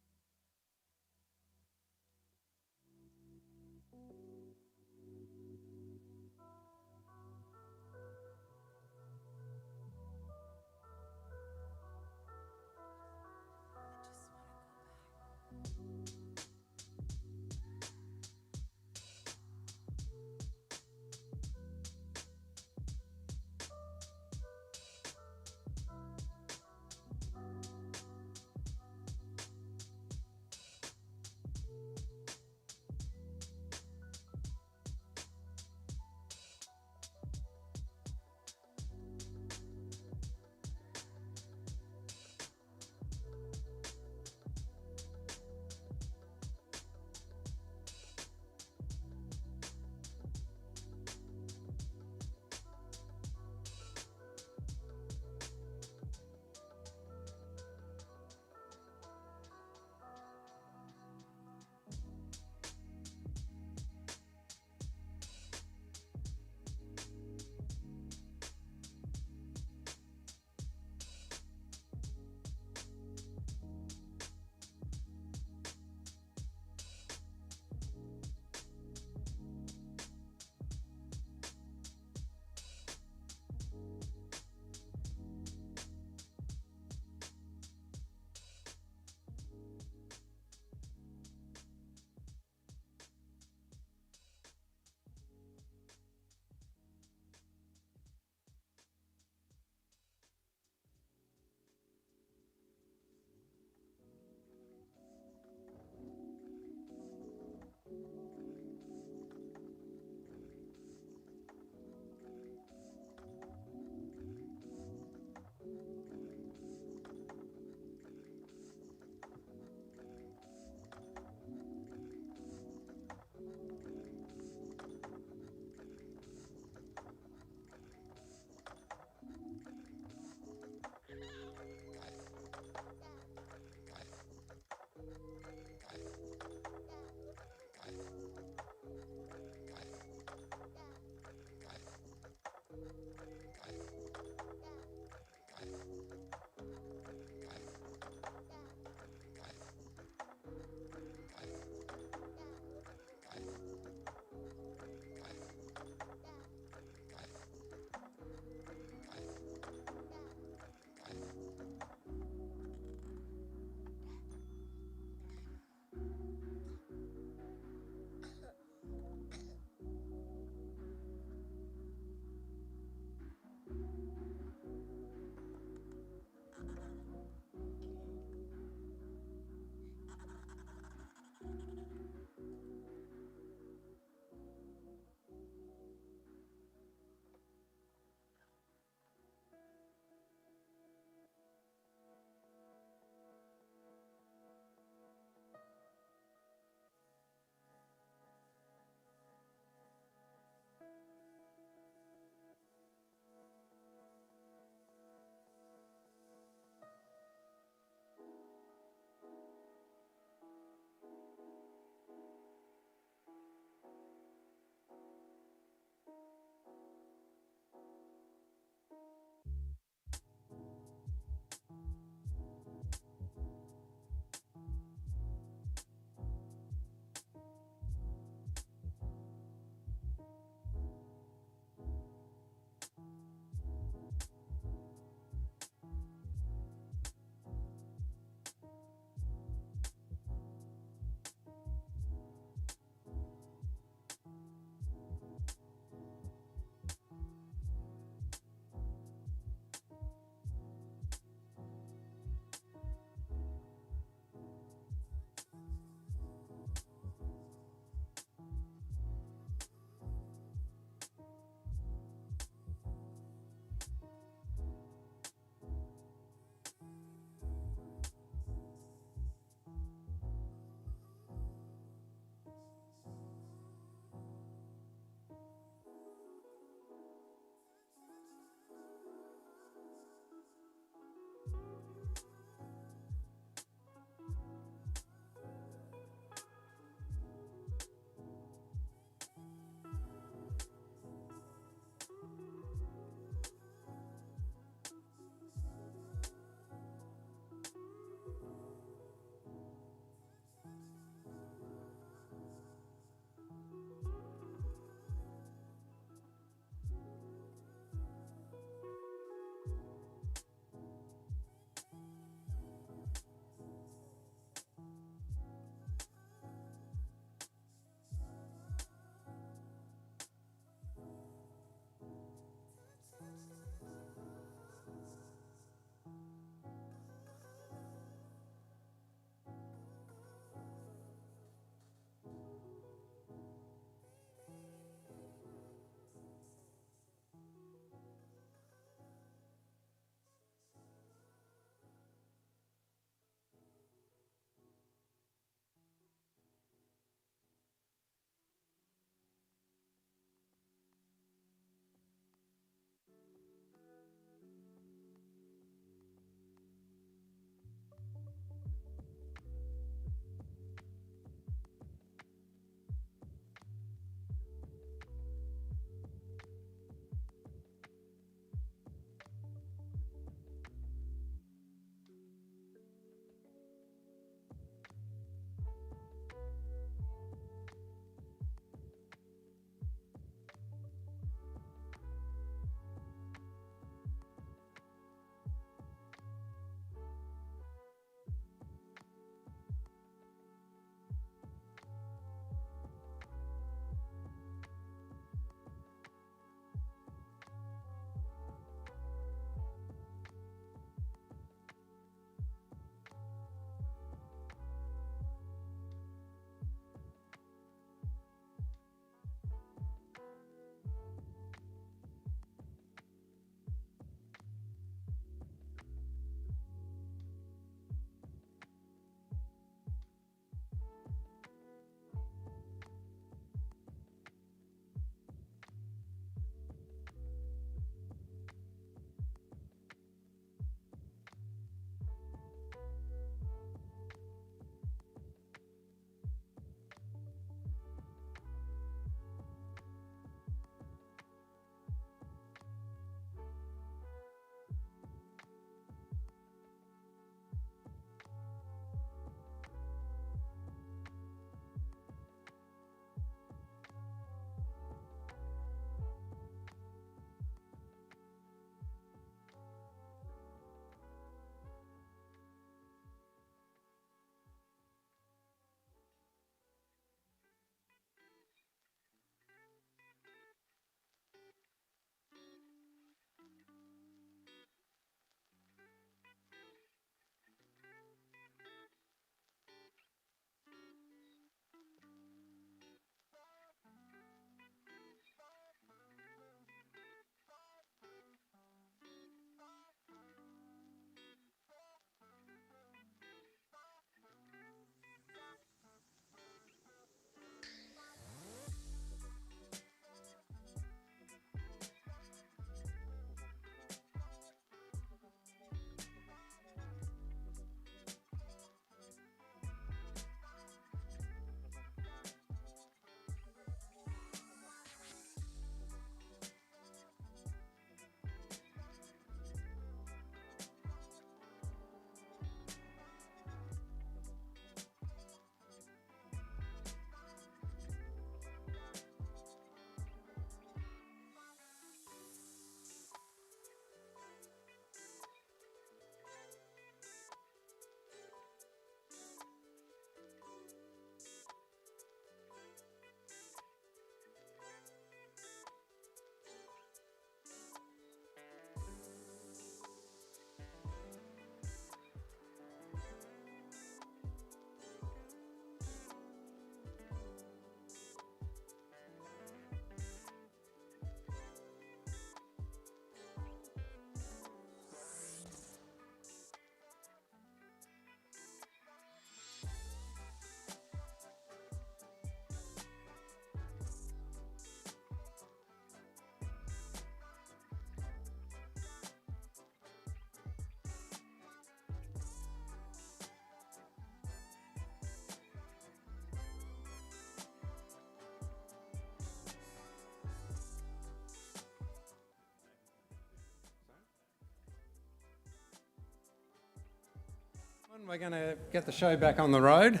We're going to get the show back on the road.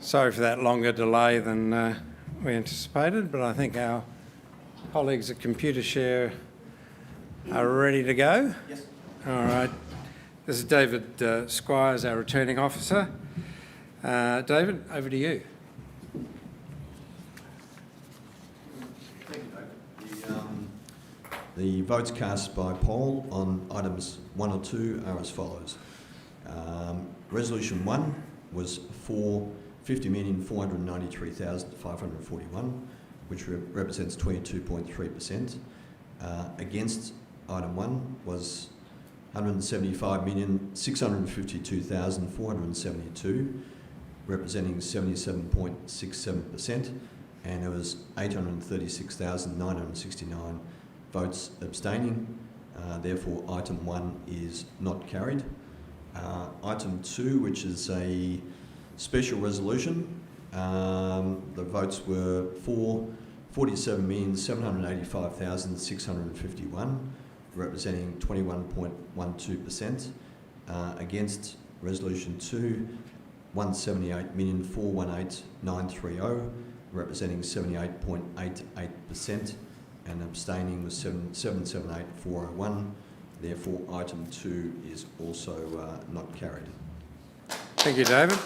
Sorry for that longer delay than we anticipated, but I think our colleagues at Computershare are ready to go. Yes. All right. This is David Squires, our returning officer. David, over to you. Thank you, David. The votes cast by poll on items 1 or 2 are as follows. Resolution 1 was for 50,493,541, which represents 22.3%. Against item 1 was 175,652,472, representing 77.67%, and there was 836,969 votes abstaining. Therefore, item 1 is not carried. Item 2, which is a special resolution, the votes were for 47,785,651, representing 21.12%. Against resolution 2, 178,418,930, representing 78.88%, and abstaining was 778,401. Therefore, item 2 is also not carried. Thank you, David.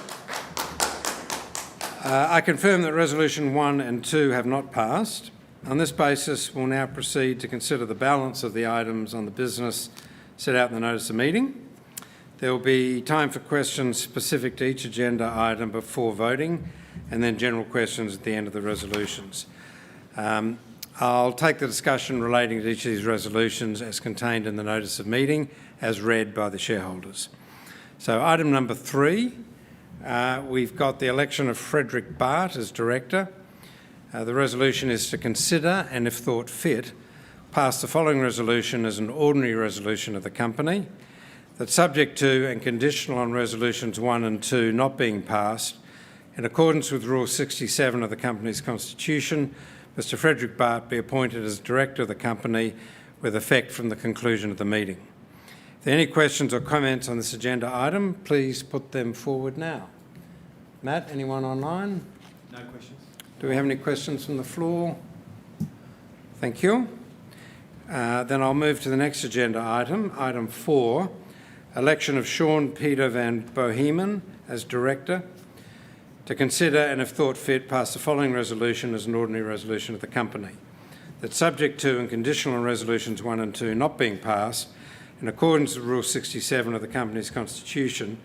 I confirm that resolution 1 and 2 have not passed. On this basis, we'll now proceed to consider the balance of the items on the business set out in the notice of meeting. There will be time for questions specific to each agenda item before voting, and then general questions at the end of the resolutions. I'll take the discussion relating to each of these resolutions as contained in the notice of meeting, as read by the shareholders. So item number 3, we've got the election of Frederick Bart as director. The resolution is to consider, and if thought fit, pass the following resolution as an ordinary resolution of the company, that subject to and conditional on resolutions 1 and 2 not being passed, in accordance with Rule 67 of the company's constitution, Mr. Frederick Bart be appointed as director of the company with effect from the conclusion of the meeting. If there are any questions or comments on this agenda item, please put them forward now. Matt, anyone online? No questions. Do we have any questions from the floor? Thank you. Then I'll move to the next agenda item, item 4, election of Sean Peter van Bohemen as director. To consider and, if thought fit, pass the following resolution as an ordinary resolution of the company. That subject to and conditional on resolutions 1 and 2 not being passed, in accordance with Rule 67 of the company's constitution,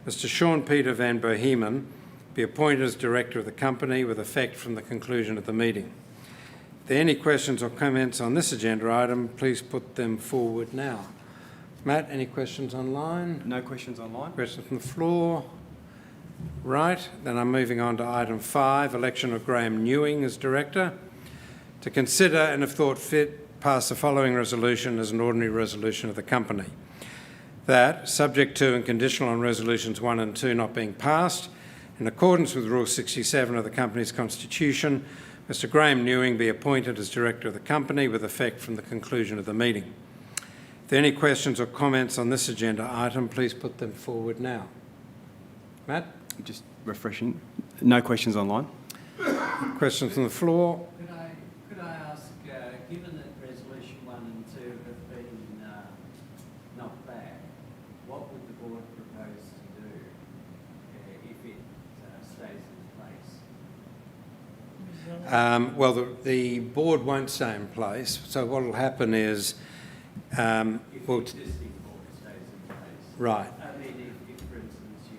Mr. Sean Peter van Bohemen be appointed as director of the company with effect from the conclusion of the meeting. If there are any questions or comments on this agenda item, please put them forward now. Matt, any questions online? No questions online. Questions from the floor? Right, then I'm moving on to item 5, election of Graham Newing as director. To consider and, if thought fit, pass the following resolution as an ordinary resolution of the company. That, subject to and conditional on resolutions 1 and 2 not being passed, in accordance with Rule 67 of the company's constitution, Mr. Graham Newing be appointed as director of the company with effect from the conclusion of the meeting. If there are any questions or comments on this agenda item, please put them forward now. Matt? Just refreshing. No questions online. Questions from the floor? Could I ask, given that resolution 1 and 2 have been knocked back, what would the board propose to do if it stays in place? Well, the board won't stay in place. So what will happen is, If the existing board stays in place. right. I mean, if for instance, you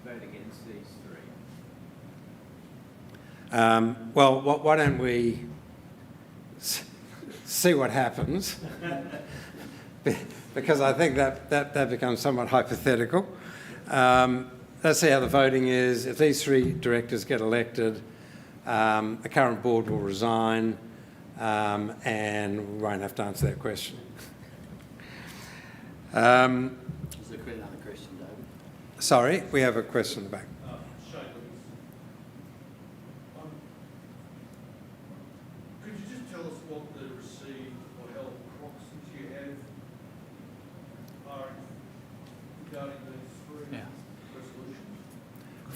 vote against these 3. Well, why don't we see what happens? Because I think that becomes somewhat hypothetical. Let's see how the voting is. If these 3 directors get elected, the current board will resign, and we won't have to answer that question. Is there another question, David? Sorry, we have a question in the back. Could you just tell us what the received or held proxies you have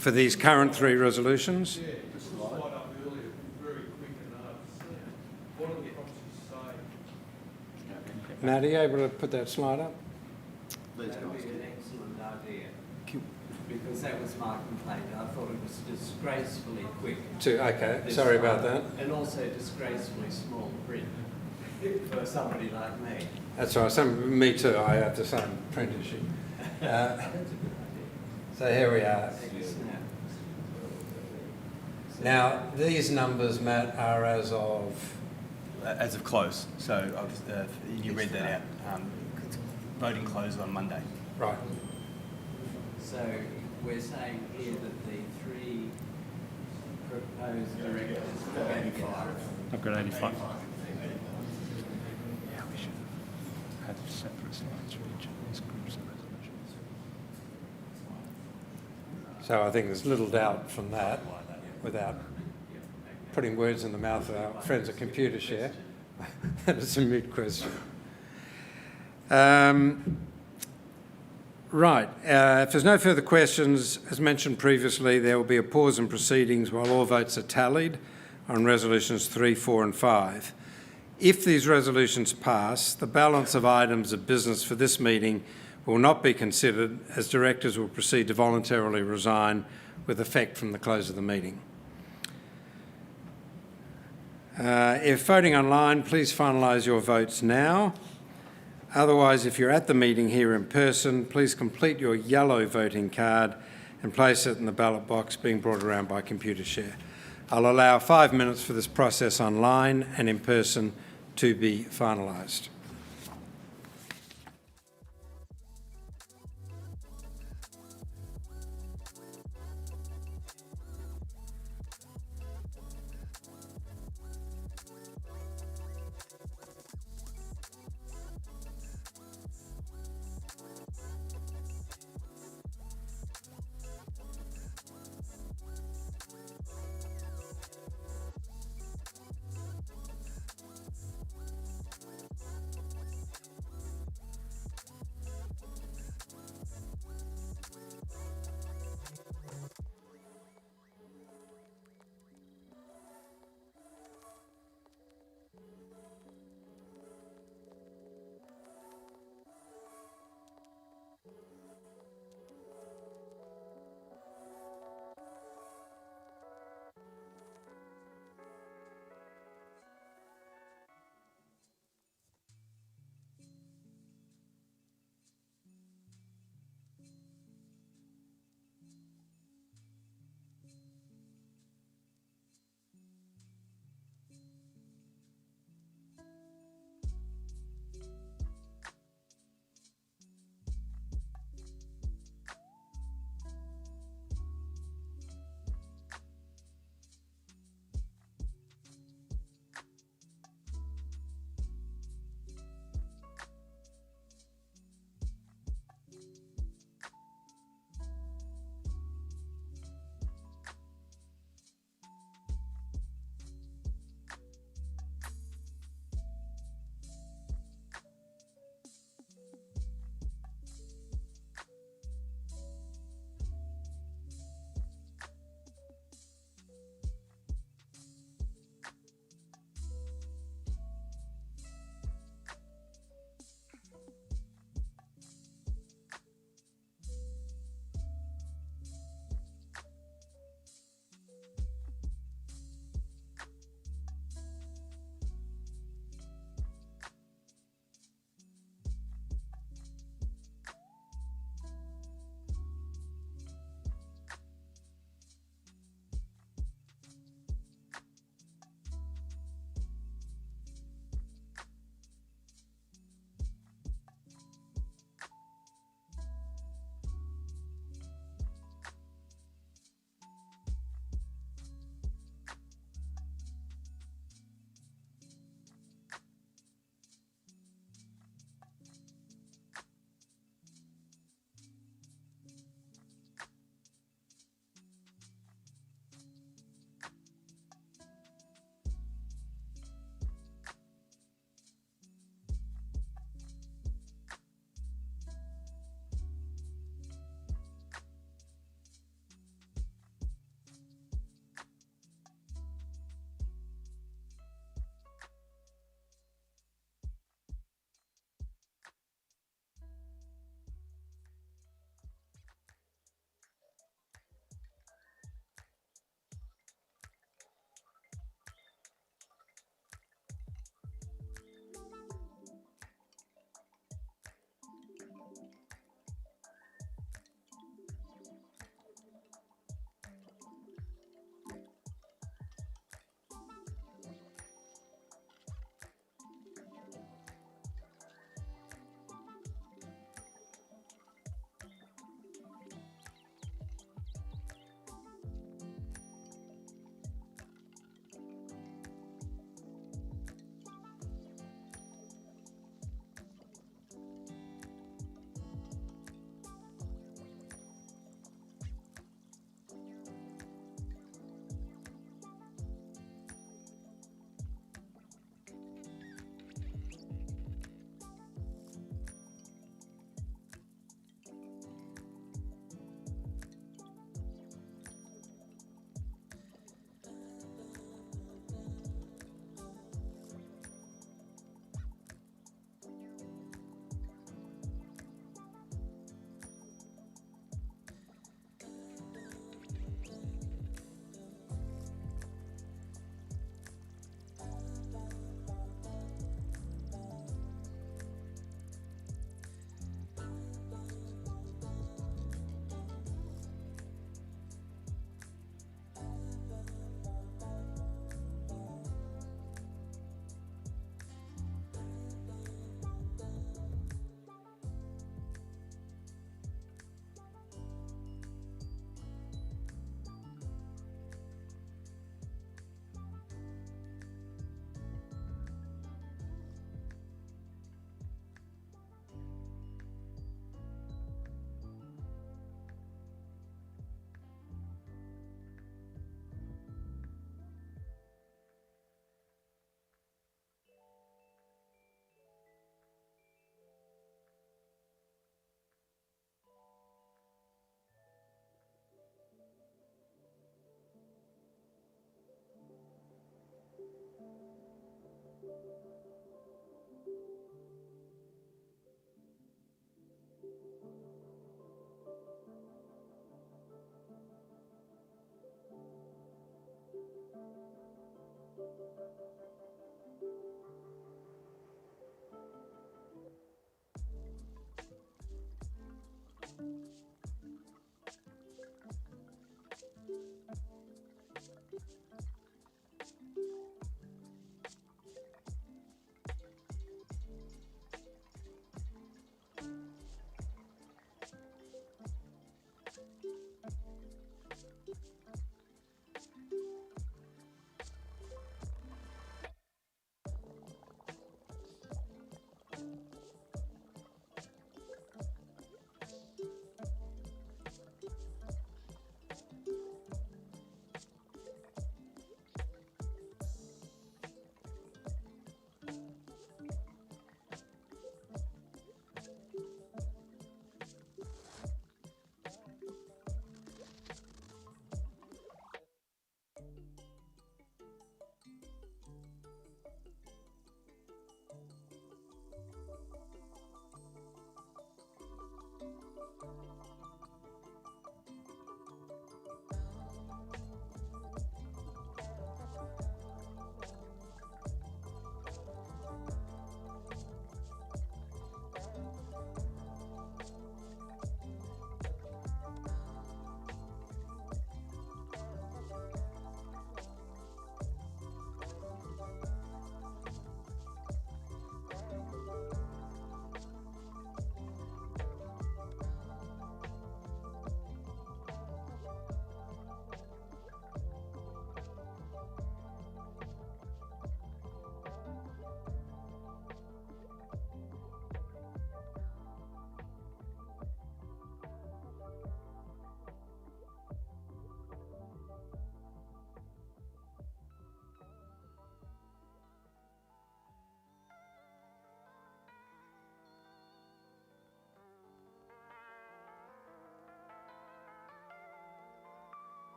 for these current three resolutions? Yeah, the slide up earlier, very quick enough. What do the proxies say? Matt, are you able to put that slide up? Please, That would guys. be an excellent idea, because that was my complaint. I thought it was disgracefully quick. Okay, sorry about that. And also disgracefully small print for somebody like me. That's all right. Me too. I have the same print issue. So here we are. Now, these numbers, Matt, are as of... As of close, so I'll just, you read that out. Voting closed on Monday. Right. So we're saying here that the three proposed directors have 85. I've got 85. Yeah, we should have had separate slides for each of these groups of resolutions. So I think there's little doubt from that, without putting words in the mouth of our friends at Computershare, that is a moot question. Right, if there's no further questions, as mentioned previously, there will be a pause in proceedings while all votes are tallied on resolutions 3, 4 and 5. If these resolutions pass, the balance of items of business for this meeting will not be considered, as directors will proceed to voluntarily resign with effect from the close of the meeting. If voting online, please finalise your votes now. Otherwise, if you're at the meeting here in person, please complete your yellow voting card and place it in the ballot box being brought around by Computershare. I'll allow 5 minutes for this process online and in person to be finalised.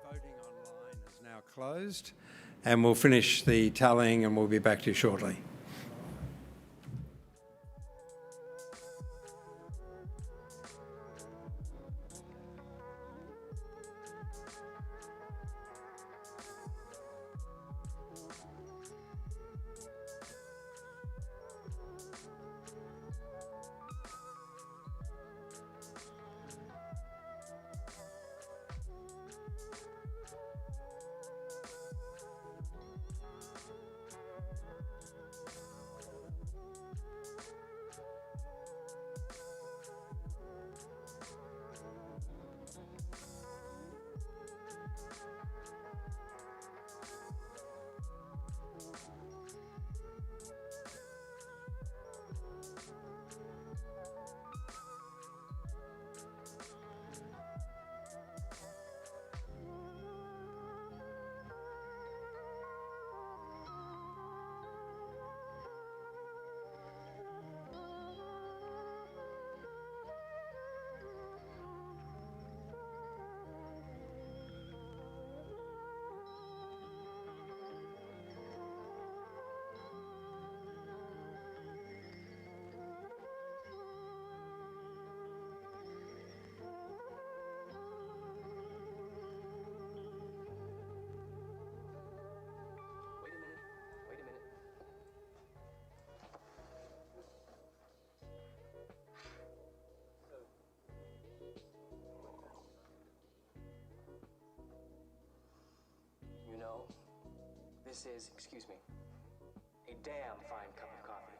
Voting online is now closed, and we'll finish the tallying and we'll be back to you shortly. Wait a minute. You know, this is, excuse me, a damn fine cup of coffee.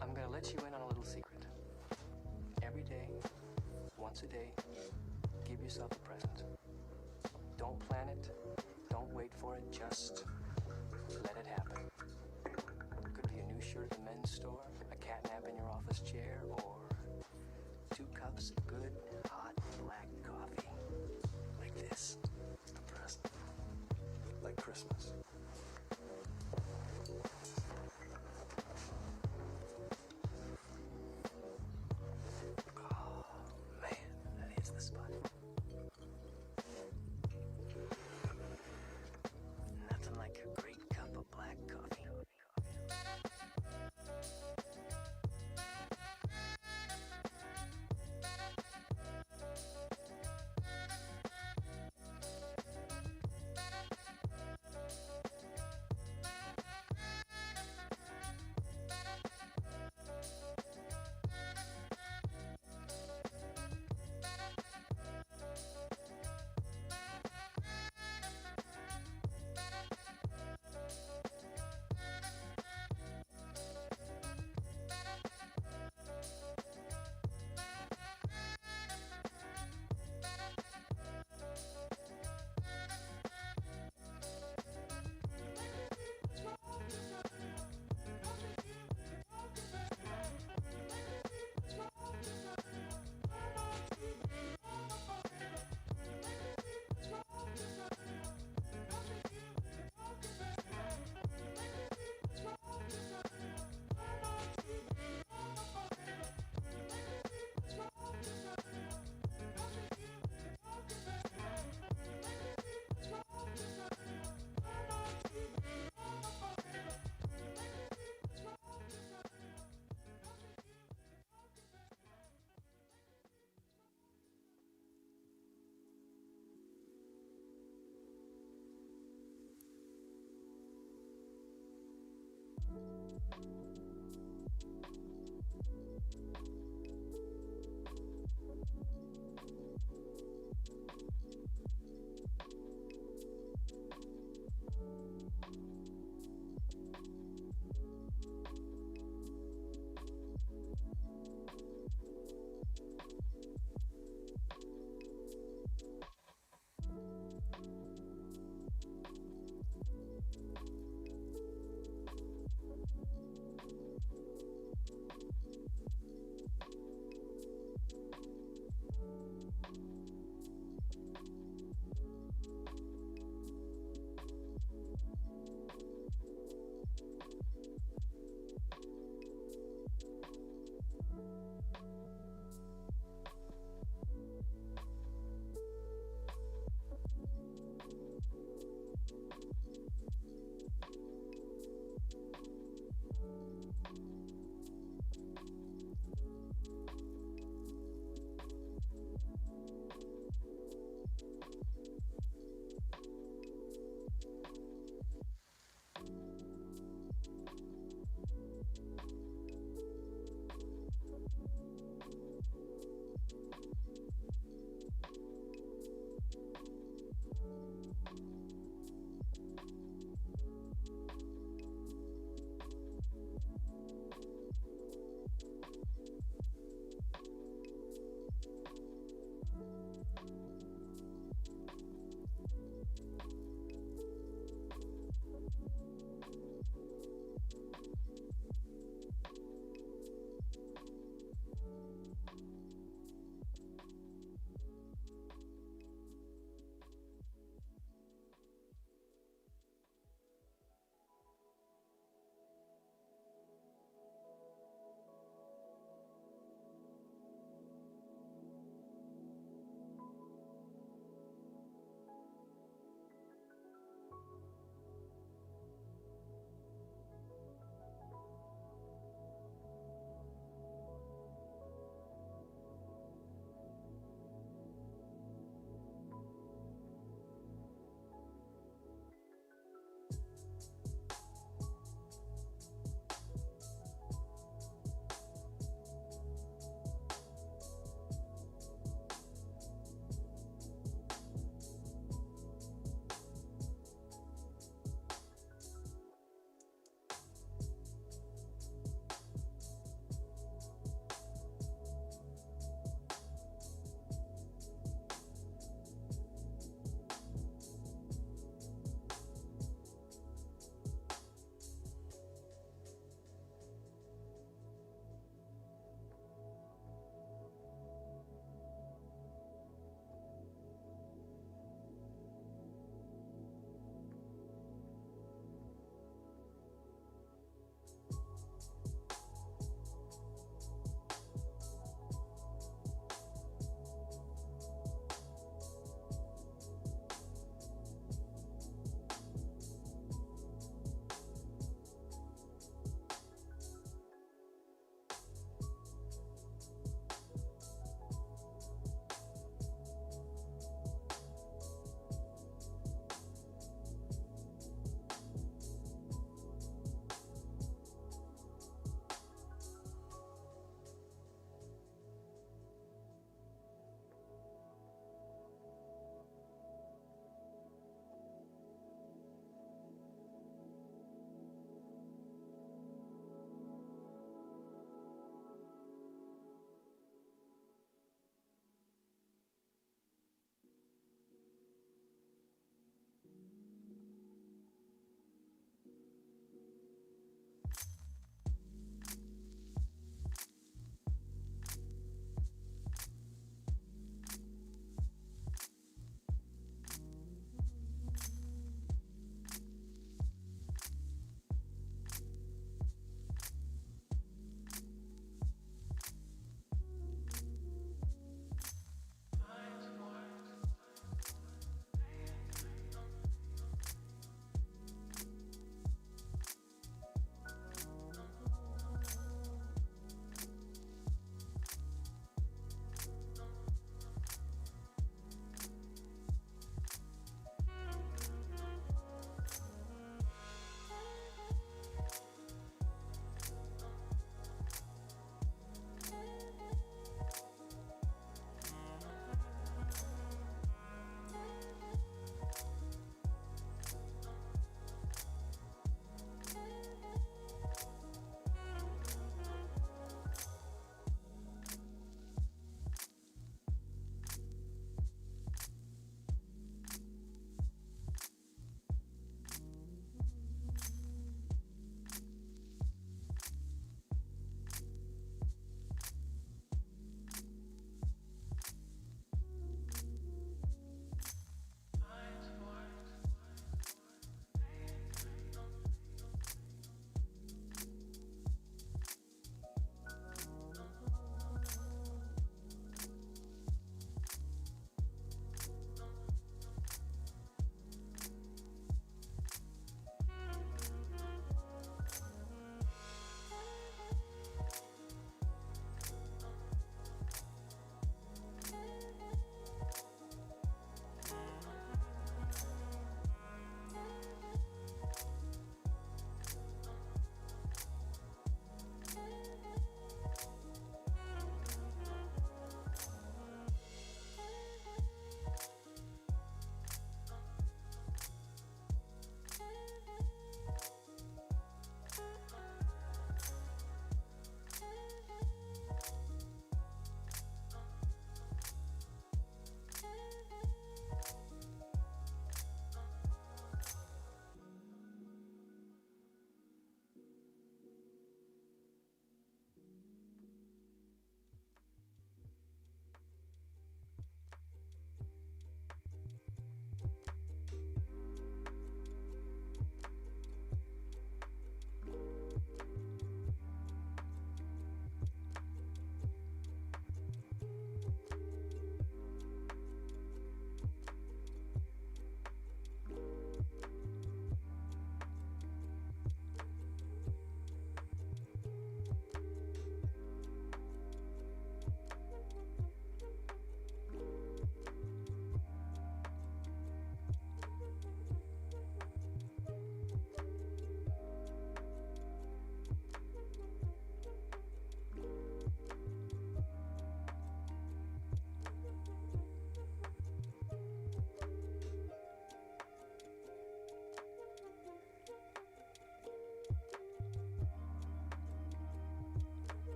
I'm gonna let you in on a little secret. Every day, once a day, give yourself a present. Don't plan it, don't wait for it, just let it happen. Could be a new shirt at the men's store, a cat nap in your office chair, or 2 cups of good, hot, black coffee. Like this. A present. Like Christmas. Oh, man, that is the spot. Nothing like a great cup of black coffee.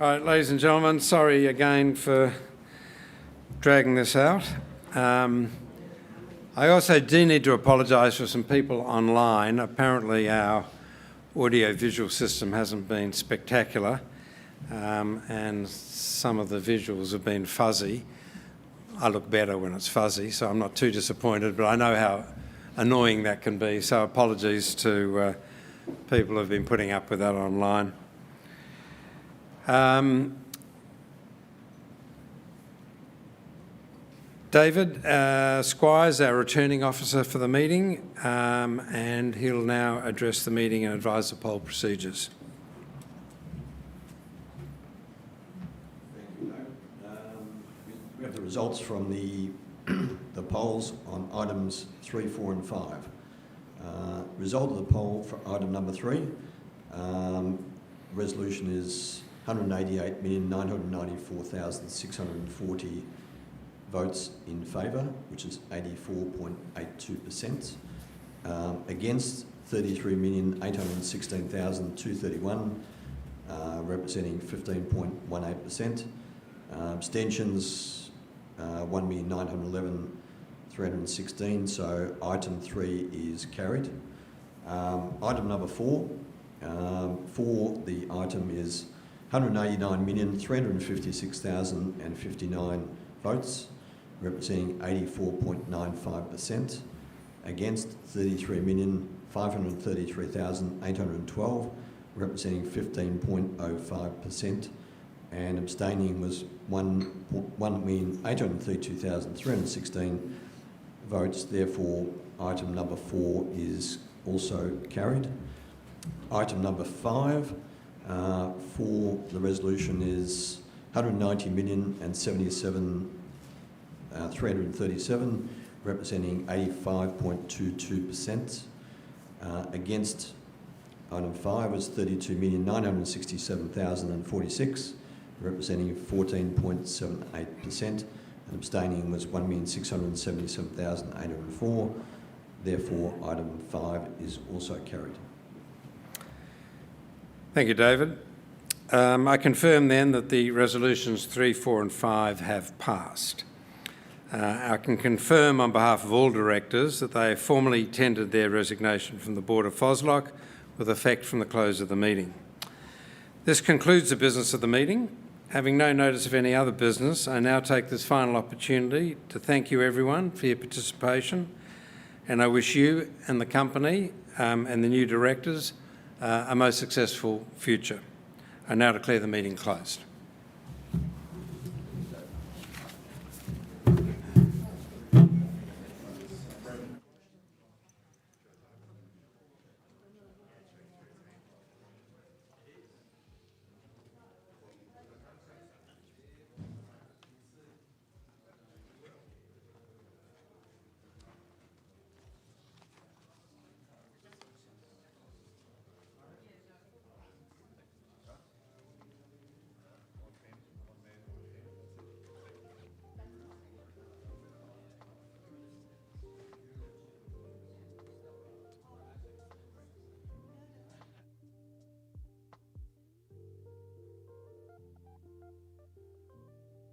All right, ladies and gentlemen, sorry again for dragging this out. I also do need to apologise for some people online. Apparently our audio-visual system hasn't been spectacular, and some of the visuals have been fuzzy. I look better when it's fuzzy, so I'm not too disappointed, but I know how annoying that can be, so apologies to people who've been putting up with that online. David Squires, our returning officer for the meeting, and he'll now address the meeting and advise the poll procedures. Thank you, Doug. We have the results from the polls on items 3, 4 and 5. Result of the poll for item number 3, resolution is 188,994,640 votes in favour, which is 84.82%. Against 33,816,231, representing 15.18%. Abstentions 1,911,316. So item 3 is carried. Item number 4. For the item is 189,356,059 votes, representing 84.95%, against 33,533,812, representing 15.05%, and abstaining was 1,832,316 votes. Therefore, item number 4 is also carried. Item number 5 for the resolution is 190,077,337, representing 85.22%. Against item 5 was 32,967,046, representing 14.78%, and abstaining was 1,677,804. Therefore, item 5 is also carried. Thank you, David. I confirm then that the resolutions 3, 4 and 5 have passed. I can confirm on behalf of all directors that they have formally tendered their resignation from the Board of FOSLOC with effect from the close of the meeting. This concludes the business of the meeting. Having no notice of any other business, I now take this final opportunity to thank you everyone for your participation, and I wish you and the company and the new directors a most successful future. I now declare the meeting closed.